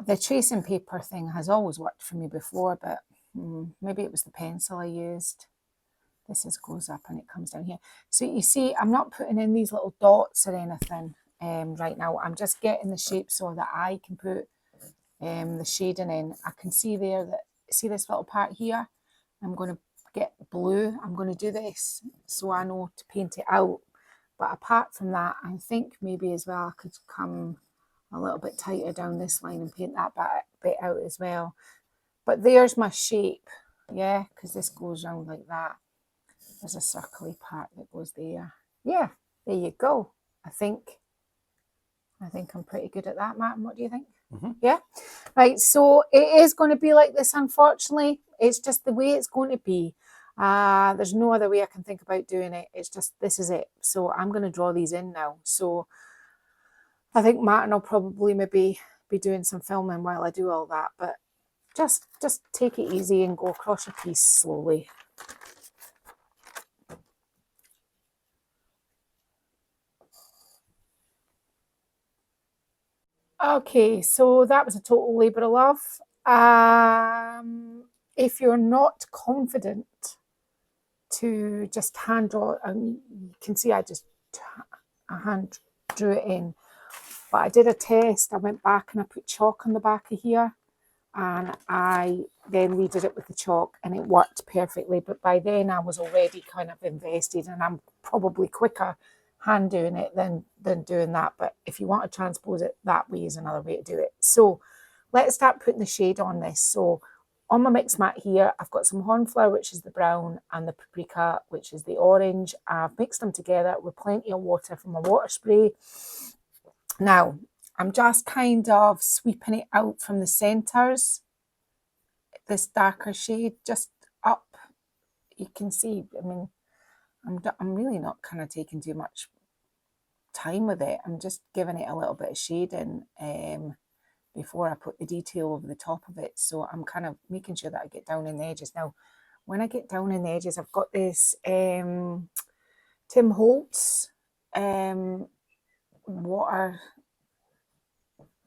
the tracing paper thing has always worked for me before, but maybe it was the pencil I used. This goes up and it comes down here. So you see, I'm not putting in these little dots or anything right now. I'm just getting the shape so that I can put the shading in. I can see there that, see this little part here? I'm going to get blue. I'm going to do this so I know to paint it out. But apart from that, I think maybe as well I could come a little bit tighter down this line and paint that bit out as well. But there's my shape, yeah, because this goes round like that. There's a circly part that goes there. Yeah, there you go. I think I'm pretty good at that, Martin. What do you think? Yeah. Right, so it is going to be like this, unfortunately. It's just the way it's going to be. There's no other way I can think about doing it. It's just, this is it. So I'm going to draw these in now. So I think Martin will probably maybe be doing some filming while I do all that, but just take it easy and go across your piece slowly. Okay, so that was a total labour of love. If you're not confident to just hand draw, you can see I just hand drew it in, but I did a test. I went back and I put chalk on the back of here, and I then redid it with the chalk, and it worked perfectly. But by then I was already kind of invested, and I'm probably quicker hand doing it than doing that. But if you want to transpose it that way is another way to do it. So let's start putting the shade on this. So on my mix mat here, I've got some cornflower, which is the brown, and the paprika, which is the orange. I've mixed them together with plenty of water from my water spray. Now I'm just kind of sweeping it out from the centers, this darker shade, just up. You can see, I mean, I'm really not kind of taking too much time with it. I'm just giving it a little bit of shading before I put the detail over the top of it. So I'm kind of making sure that I get down in the edges. Now, when I get down in the edges, I've got this Tim Holtz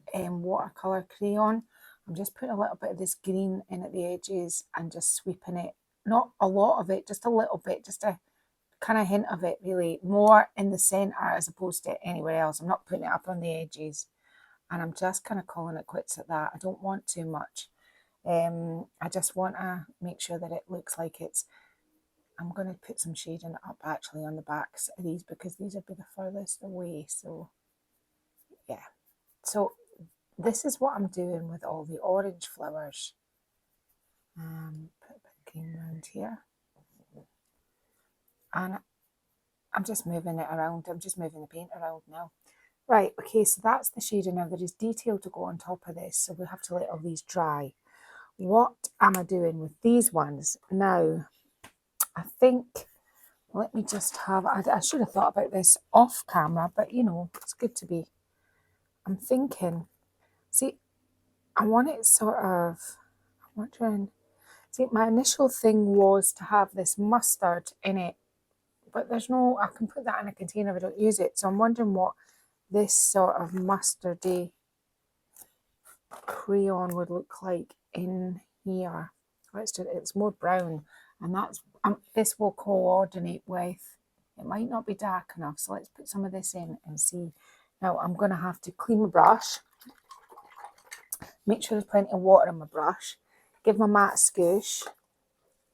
watercolor crayon. I'm just putting a little bit of this green in at the edges and just sweeping it. Not a lot of it, just a little bit, just a kind of hint of it, really. More in the centre as opposed to anywhere else. I'm not putting it up on the edges. And I'm just kind of calling it quits at that. I don't want too much. I just want to make sure that it looks like it's... I'm going to put some shading up actually on the backs of these because these will be the furthest away. So, yeah. So, this is what I'm doing with all the orange flowers. Put a bit of green around here. And I'm just moving it around. I'm just moving the paint around now. Right, okay, so that's the shading. Now there is detail to go on top of this, so we have to let all these dry. What am I doing with these ones? Now, I think, let me just have, I should have thought about this off camera, but you know, it's good to be. I'm thinking, see, I want it sort of, I'm wondering, see, my initial thing was to have this mustard in it, but there's no, I can put that in a container if I don't use it, so I'm wondering what this sort of mustardy crayon would look like in here. Let's do it. It's more brown, and that's this will coordinate with. It might not be dark enough, so let's put some of this in and see. Now I'm going to have to clean my brush. Make sure there's plenty of water in my brush. Give my mat a scoosh,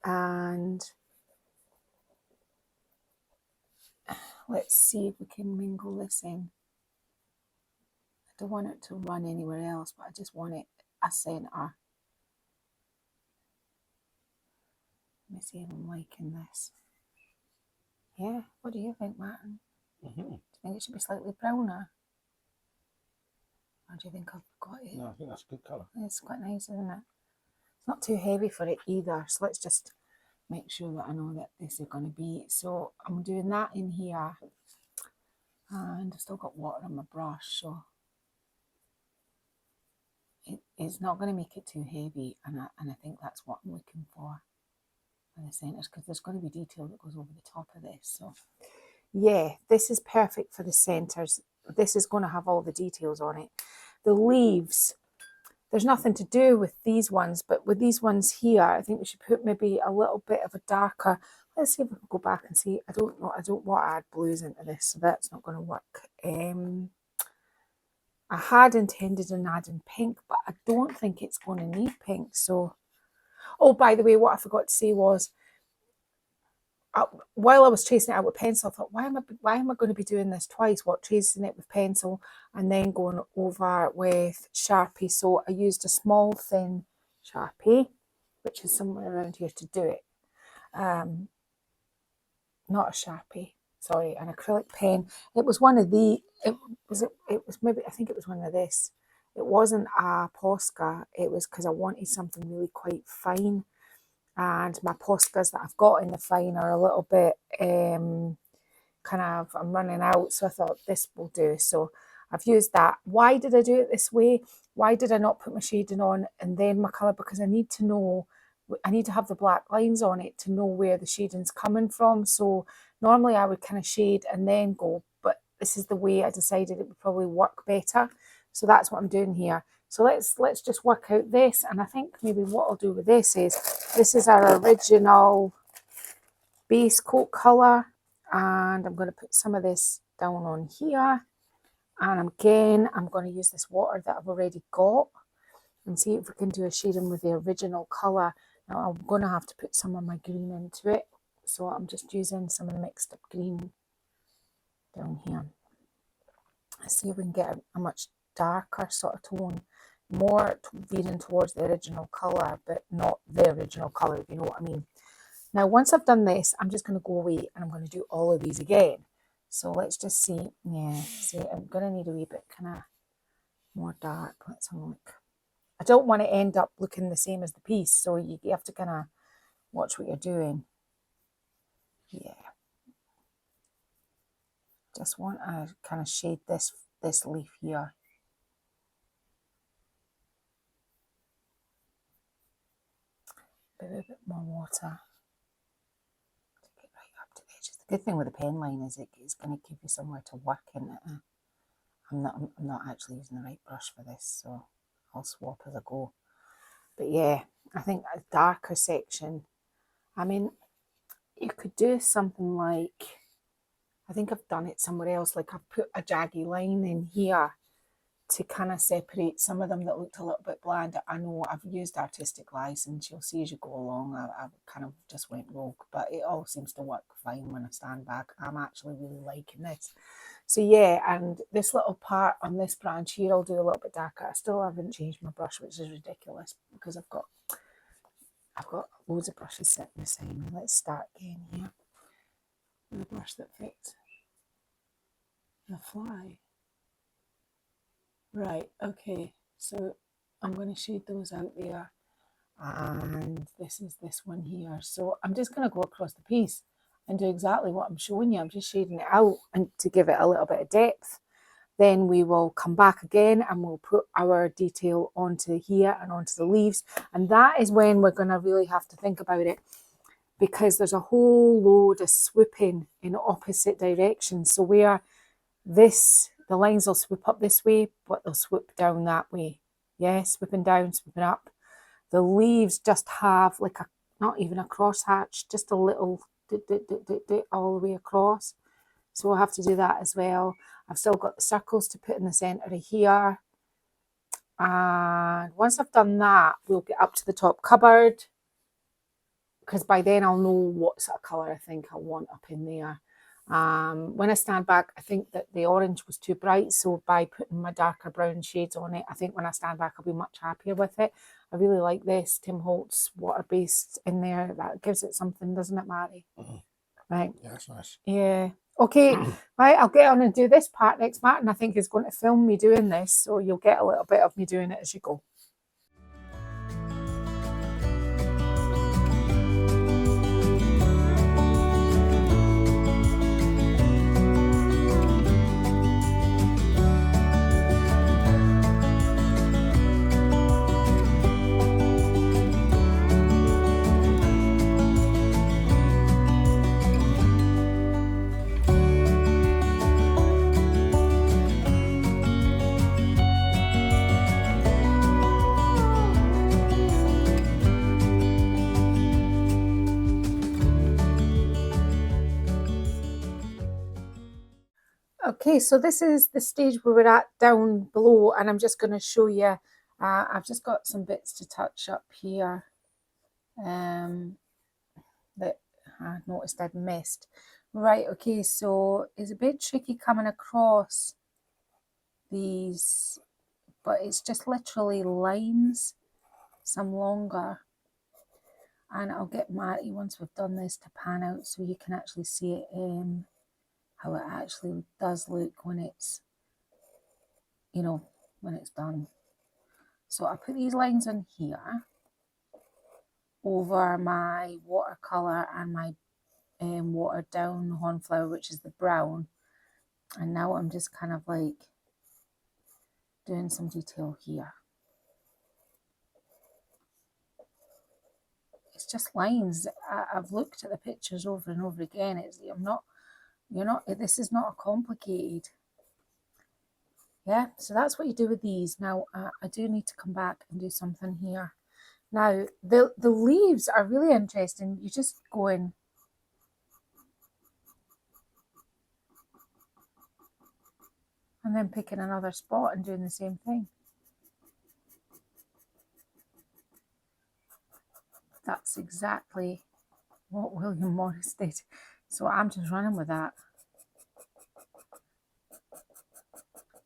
and let's see if we can mingle this in. I don't want it to run anywhere else, but I just want it a centre. Let me see if I'm liking this. Yeah, what do you think, Martin? Do you think it should be slightly browner? Or do you think I've got it? No, I think that's a good colour. It's quite nice, isn't it? It's not too heavy for it either, so let's just make sure that I know that this is going to be. So I'm doing that in here, and I've still got water on my brush, so it's not going to make it too heavy, and I think that's what I'm looking for in the centres, because there's going to be detail that goes over the top of this. So yeah, this is perfect for the centres. This is going to have all the details on it. The leaves, there's nothing to do with these ones, but with these ones here, I think we should put maybe a little bit of a darker. Let's see if we can go back and see. I don't know. I don't want to add blues into this, so that's not going to work. I had intended on adding pink, but I don't think it's going to need pink. So, oh, by the way, what I forgot to say was, while I was tracing it out with pencil, I thought, why am I going to be doing this twice? What, tracing it with pencil and then going over with Sharpie? So I used a small thin Sharpie, which is somewhere around here, to do it. Not a Sharpie, sorry, an acrylic pen. It was one of the. It was maybe, I think it was one of this. It wasn't a Posca. It was because I wanted something really quite fine. And my Poscas that I've got in the fine are a little bit kind of, I'm running out, so I thought this will do. So I've used that. Why did I do it this way? Why did I not put my shading on and then my colour? Because I need to know, I need to have the black lines on it to know where the shading's coming from. So normally I would kind of shade and then go, but this is the way I decided it would probably work better. So that's what I'm doing here. So let's just work out this, and I think maybe what I'll do with this is our original base coat colour, and I'm going to put some of this down on here, and again I'm going to use this water that I've already got and see if we can do a shading with the original colour. Now I'm going to have to put some of my green into it, so I'm just using some of the mixed up green down here. Let's see if we can get a much darker sort of tone, more veering towards the original colour, but not the original colour, if you know what I mean. Now, once I've done this, I'm just going to go away and I'm going to do all of these again. So let's just see. Yeah, see, I'm going to need a wee bit kind of more dark. Let's have a look. I don't want to end up looking the same as the piece, so you have to kind of watch what you're doing. Yeah. Just want to kind of shade this leaf here. A bit more water. Take it right up to the edges. The good thing with the pen line is it's going to give you somewhere to work in it. I'm not actually using the right brush for this, so I'll swap as I go. But yeah, I think a darker section. I mean, you could do something like, I think I've done it somewhere else, like I've put a jaggy line in here to kind of separate some of them that looked a little bit bland. I know I've used artistic license, you'll see as you go along, I kind of just went rogue, but it all seems to work fine when I stand back. I'm actually really liking this. So yeah, and this little part on this branch here, I'll do a little bit darker. I still haven't changed my brush, which is ridiculous because I've got loads of brushes sitting beside me. Let's start again here with a brush that fits the fly. Right, okay, so I'm going to shade those out there, and this is this one here. So I'm just going to go across the piece and do exactly what I'm showing you. I'm just shading it out and to give it a little bit of depth. Then we will come back again and we'll put our detail onto here and onto the leaves, and that is when we're going to really have to think about it, because there's a whole load of swooping in opposite directions. So where the lines will swoop up this way, but they'll swoop down that way. Yeah, swooping down, swooping up. The leaves just have like not even a cross hatch, just a little all the way across. So we'll have to do that as well. I've still got the circles to put in the centre of here. And once I've done that, we'll get up to the top cupboard, because by then I'll know what sort of colour I think I want up in there. When I stand back, I think that the orange was too bright, so by putting my darker brown shades on it, I think when I stand back I'll be much happier with it. I really like this Tim Holtz water-based in there. That gives it something, doesn't it, Mary? Right. Yeah, that's nice. Yeah. Okay, right, I'll get on and do this part next. Martin, I think, is going to film me doing this, so you'll get a little bit of me doing it as you go. Okay, so this is the stage where we're at down below, and I'm just going to show you, I've just got some bits to touch up here that I noticed I'd missed. Right, okay, so it's a bit tricky coming across these, but it's just literally lines, some longer. And I'll get Marty, once we've done this, to pan out so you can actually see it, how it actually does look when it's, when it's done. So I put these lines on here over my watercolour and my watered down hornflower, which is the brown. And now I'm just kind of like doing some detail here. It's just lines. I've looked at the pictures over and over again. This is not complicated. Yeah, so that's what you do with these. Now, I do need to come back and do something here. Now, the leaves are really interesting. You just go in. And then picking another spot and doing the same thing. That's exactly what William Morris did. So I'm just running with that.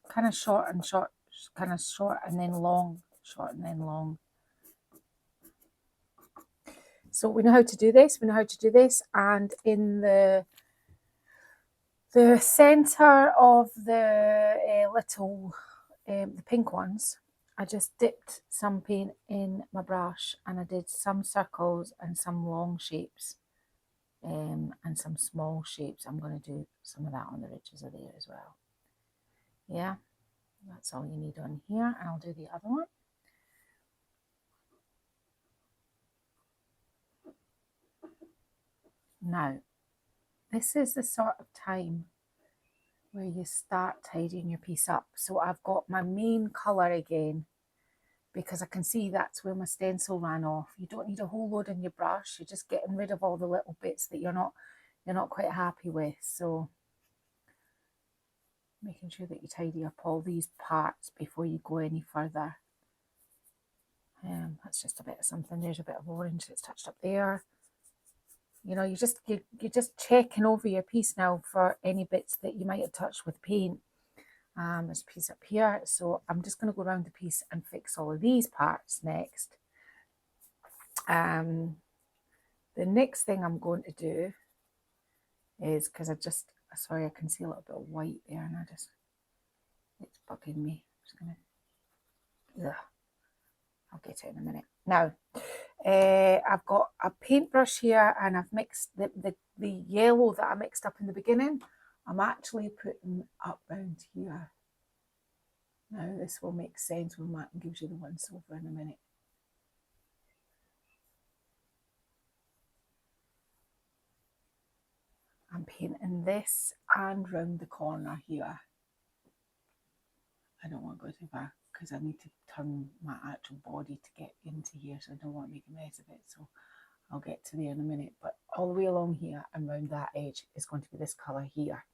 Kind of short and short, kind of short and then long, short and then long. So we know how to do this. We know how to do this. And in the centre of the the pink ones, I just dipped some paint in my brush and I did some circles and some long shapes. and some small shapes. I'm going to do some of that on the ridges of there as well. Yeah, that's all you need on here, and I'll do the other one. Now, this is the sort of time where you start tidying your piece up. So I've got my main colour again, because I can see that's where my stencil ran off. You don't need a whole load in your brush. You're just getting rid of all the little bits that you're not quite happy with. So making sure that you tidy up all these parts before you go any further. That's just a bit of something. There's a bit of orange that's touched up there. You know, you're just checking over your piece now for any bits that you might have touched with paint. There's a piece up here, so I'm just going to go around the piece and fix all of these parts next. The next thing I'm going to do is, because sorry, I can see a little bit of white there, and it's bugging me. I'll get it in a minute. Now, I've got a paintbrush here, and I've mixed the yellow that I mixed up in the beginning. I'm actually putting up round here. Now, this will make sense when Martin gives you the once over in a minute. I'm painting this and round the corner here. I don't want to go too far because I need to turn my actual body to get into here, so I don't want to make a mess of it. So I'll get to there in a minute. But all the way along here and round that edge is going to be this colour here.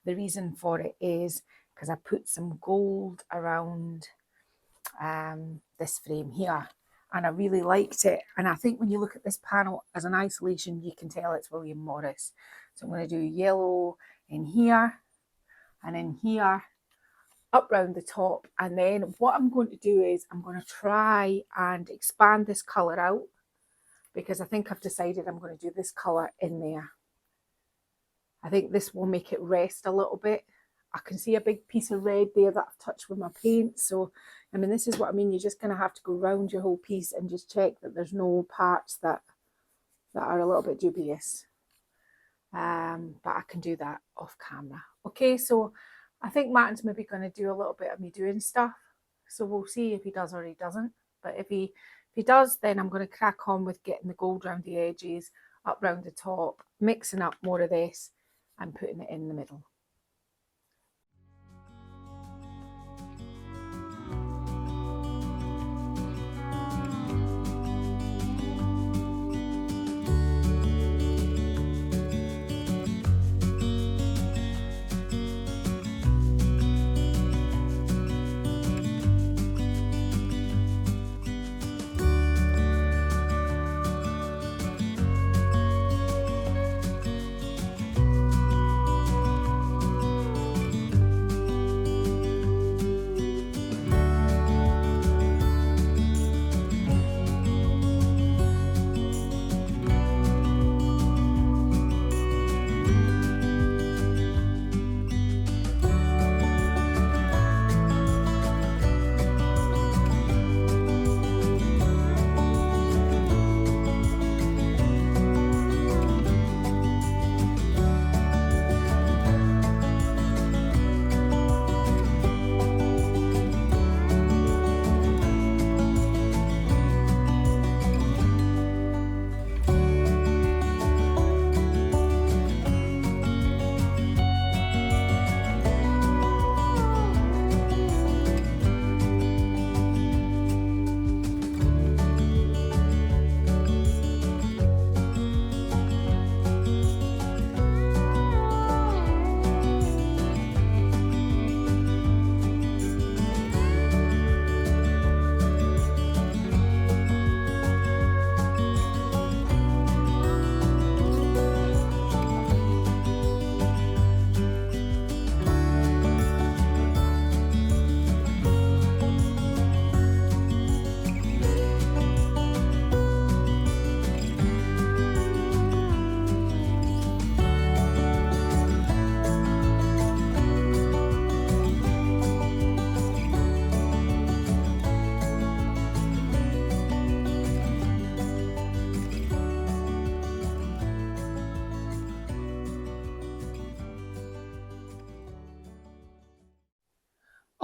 The reason for it is because I put some gold around this frame here, and I really liked it. And I think when you look at this panel as an isolation, you can tell it's William Morris. So I'm going to do yellow in here and in here, up round the top. And then what I'm going to do is I'm going to try and expand this colour out, because I think I've decided I'm going to do this colour in there. I think this will make it rest a little bit. I can see a big piece of red there that I've touched with my paint. So, I mean, this is what I mean. You're just going to have to go round your whole piece and just check that there's no parts that are a little bit dubious. But I can do that off camera. Okay, so I think Martin's maybe going to do a little bit of me doing stuff. So we'll see if he does or he doesn't. But if he does, then I'm going to crack on with getting the gold around the edges, up round the top, mixing up more of this and putting it in the middle.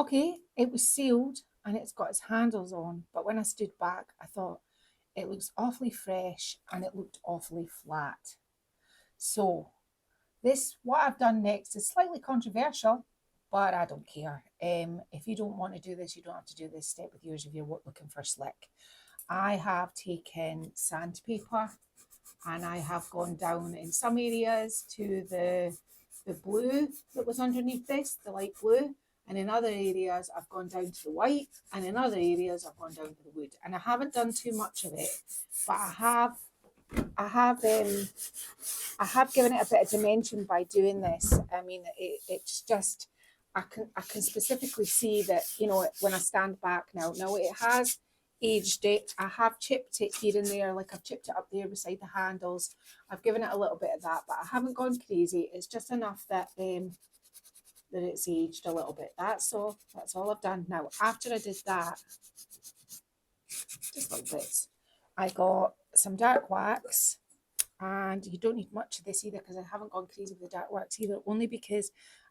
okay, it was sealed and it's got its handles on, but when I stood back, I thought it looks awfully fresh and it looked awfully flat. So this, what I've done next is slightly controversial, but I don't care. If you don't want to do this, you don't have to do this step with yours if you're looking for slick. I have taken sandpaper and I have gone down in some areas to the blue that was underneath this, the light blue, and in other areas I've gone down to the white, and in other areas I've gone down to the wood. And I haven't done too much of it, but I have given it a bit of dimension by doing this. I mean, it's just I can specifically see that, you know, when I stand back now. Now it has aged it. I have chipped it here and there, like I've chipped it up there beside the handles. I've given it a little bit of that, but I haven't gone crazy. It's just enough that that it's aged a little bit. That's all. That's all I've done. Now, after I did that, just little bits, I got some dark wax. And you don't need much of this either, because I haven't gone crazy with the dark wax either, only because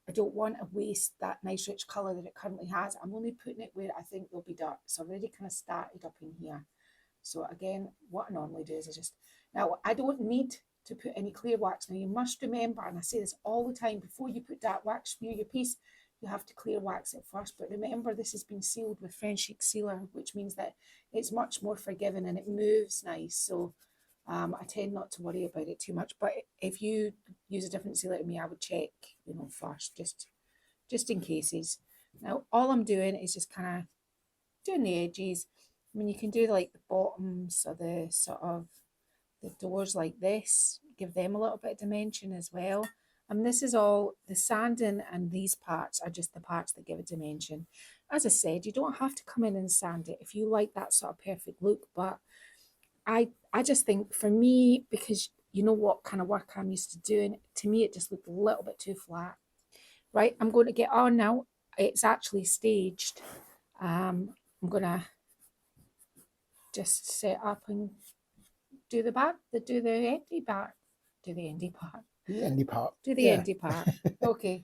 I don't want to waste that nice rich colour that it currently has. I'm only putting it where I think there'll be dark. So I've already kind of started up in here. So again, what I normally do is now I don't need to put any clear wax. Now you must remember, and I say this all the time, before you put dark wax through your piece, you have to clear wax it first. But remember, this has been sealed with French Chic Sealer, which means that it's much more forgiving and it moves nice. So I tend not to worry about it too much. But if you use a different sealer to me, I would check, you know, first, just in cases. Now, all I'm doing is just kind of doing the edges. I mean, you can do like the bottoms or the sort of the doors like this, give them a little bit of dimension as well. And this is all, the sanding and these parts are just the parts that give a dimension. As I said, you don't have to come in and sand it if you like that sort of perfect look, but I just think for me, because you know what kind of work I'm used to doing, to me it just looked a little bit too flat. Right, I'm going to get on now. It's actually staged. I'm going to just set up and do the back, do the endy part, do the endy part. The endy part. Do the endy part. Okay.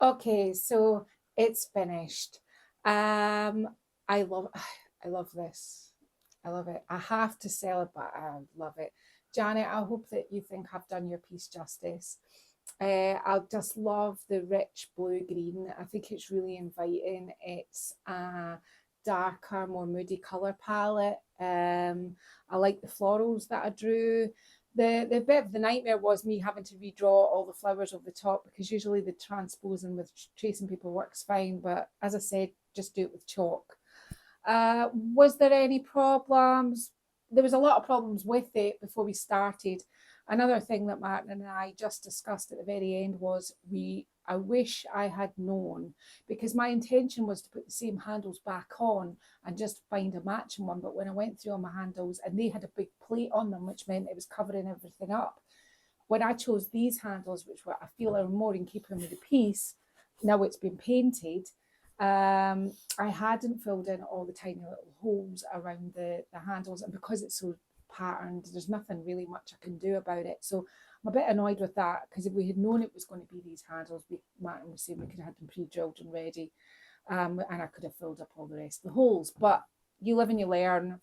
Okay, so it's finished. I love this. I love it. I have to sell it, but I love it. Janet, I hope that you think I've done your piece justice. I just love the rich blue-green. I think it's really inviting. It's a darker, more moody colour palette. I like the florals that I drew. The bit of the nightmare was me having to redraw all the flowers over the top, because usually the transposing with tracing paper works fine, but as I said, just do it with chalk. Was there any problems? There was a lot of problems with it before we started. Another thing that Martin and I just discussed at the very end was I wish I had known, because my intention was to put the same handles back on and just find a matching one. But when I went through all my handles and they had a big plate on them, which meant it was covering everything up. When I chose these handles, which were, I feel, are more in keeping with the piece, now it's been painted, I hadn't filled in all the tiny little holes around the handles, and because it's so patterned, there's nothing really much I can do about it. So I'm a bit annoyed with that, because if we had known it was going to be these handles, Martin was saying we could have had them pre-drilled and ready, and I could have filled up all the rest of the holes. But you live and you learn.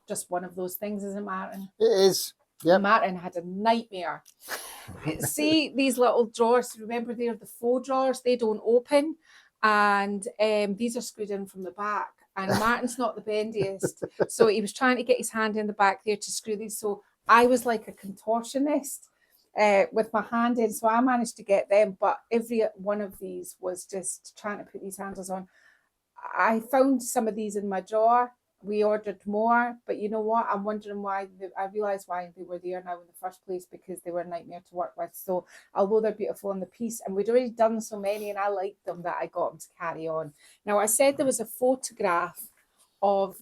Just one of those things, isn't it, Martin? It is. Yeah. Martin had a nightmare. See these little drawers, remember they're the faux drawers, they don't open, and these are screwed in from the back, and Martin's not the bendiest, so he was trying to get his hand in the back there to screw these. So I was like a contortionist with my hand in, so I managed to get them, but every one of these was just trying to put these handles on. I found some of these in my drawer. We ordered more, but you know what? I'm wondering why. I realised why they were there now in the first place, because they were a nightmare to work with. So although they're beautiful in the piece, and we'd already done so many and I liked them, that I got them to carry on. Now, I said there was a photograph of,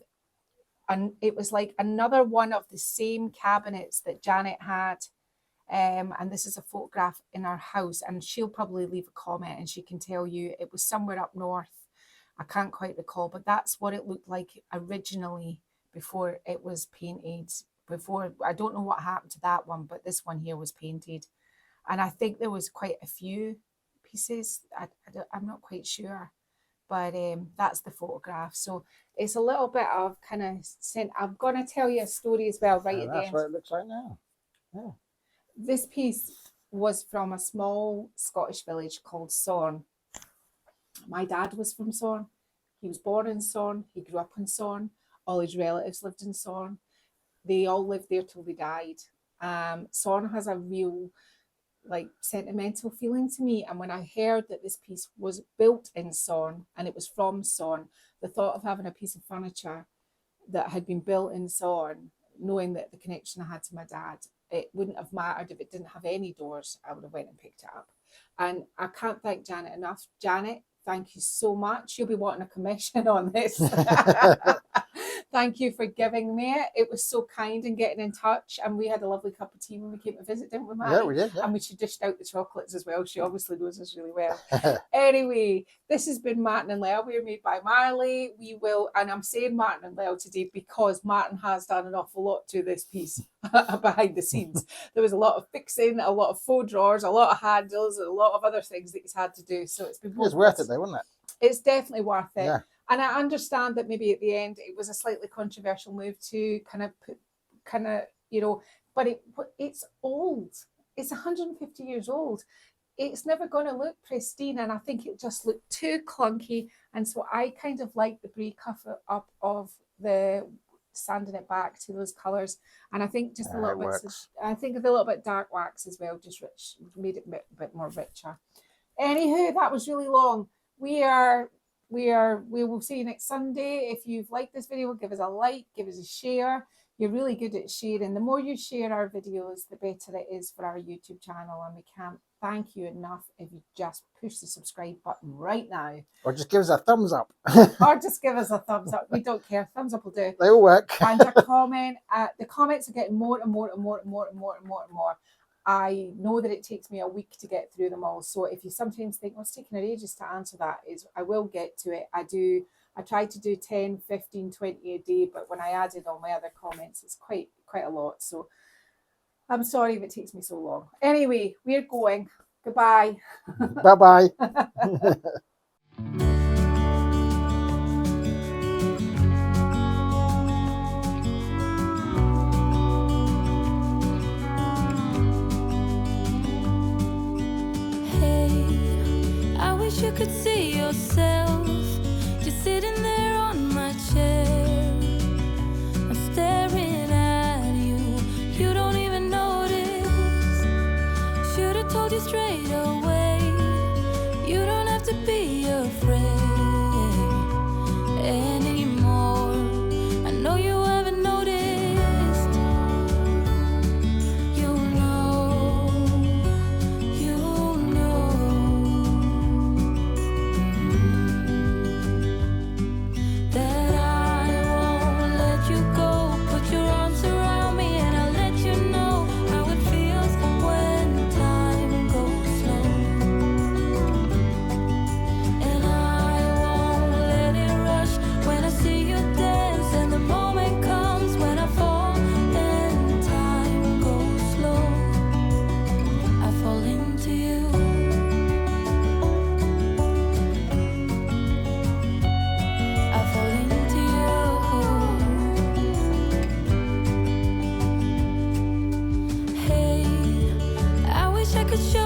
and it was like another one of the same cabinets that Janet had. And this is a photograph in our house, and she'll probably leave a comment and she can tell you it was somewhere up north. I can't quite recall, but that's what it looked like originally before it was painted. Before, I don't know what happened to that one, but this one here was painted. And I think there was quite a few pieces. I'm not quite sure. but that's the photograph. So it's a little bit of kind of I'm going to tell you a story as well right at the That's end. what it looks like now. Yeah. This piece was from a small Scottish village called Sorn. My dad was from Sorn. He was born in Sorn. He grew up in Sorn. All his relatives lived in Sorn. They all lived there till they died. Sorn has a real like sentimental feeling to me. And when I heard that this piece was built in Sorn and it was from Sorn, the thought of having a piece of furniture that had been built in Sorn, knowing that the connection I had to my dad, it wouldn't have mattered if it didn't have any doors. I would have went and picked it up. And I can't thank Janet enough. Janet, thank you so much. You'll be wanting a commission on this. Thank you for giving me it. It was so kind and getting in touch. And we had a lovely cup of tea when we came to visit, didn't we, Matt? Yeah, we did. Yeah. And she dished out the chocolates as well. She obviously knows us really well. Anyway, this has been Martin and Lyle. We're made by Marley. We will, and I'm saying Martin and Lyle today because Martin has done an awful lot to this piece behind the scenes. There was a lot of fixing, a lot of faux drawers, a lot of handles, and a lot of other things that he's had to do. So it's been worth it though, wasn't it? It's definitely worth it. Yeah. And I understand that maybe at the end it was a slightly controversial move to but it's old. It's 150 years old. It's never going to look pristine, and I think it just looked too clunky. And so I kind of like the break-up of the sanding it back to those colours. And I think just a little bit. I think of a little bit dark wax as well, just made it a bit more richer. Anywho, that was really long. We will see you next Sunday. If you've liked this video, give us a like, give us a share. You're really good at sharing. The more you share our videos, the better it is for our YouTube channel. And we can't thank you enough if you just push the subscribe button right now. Or just give us a thumbs up. Or just give us a thumbs up. We don't care. Thumbs up will do. They all work. And a comment. The comments are getting more and more and more and more and more and more and more. I know that it takes me a week to get through them all. So if you sometimes think, well, it's taking her ages to answer that, I will get to it. I try to do 10, 15, 20 a day, but when I added all my other comments, it's quite a lot. So I'm sorry if it takes me so long. Anyway, we're going. Goodbye. Bye-bye. You could see yourself just sitting there on my chair. I'm staring at you, you don't even notice. Should have told you straight away, you don't have to be afraid anymore. I know you haven't noticed. Could show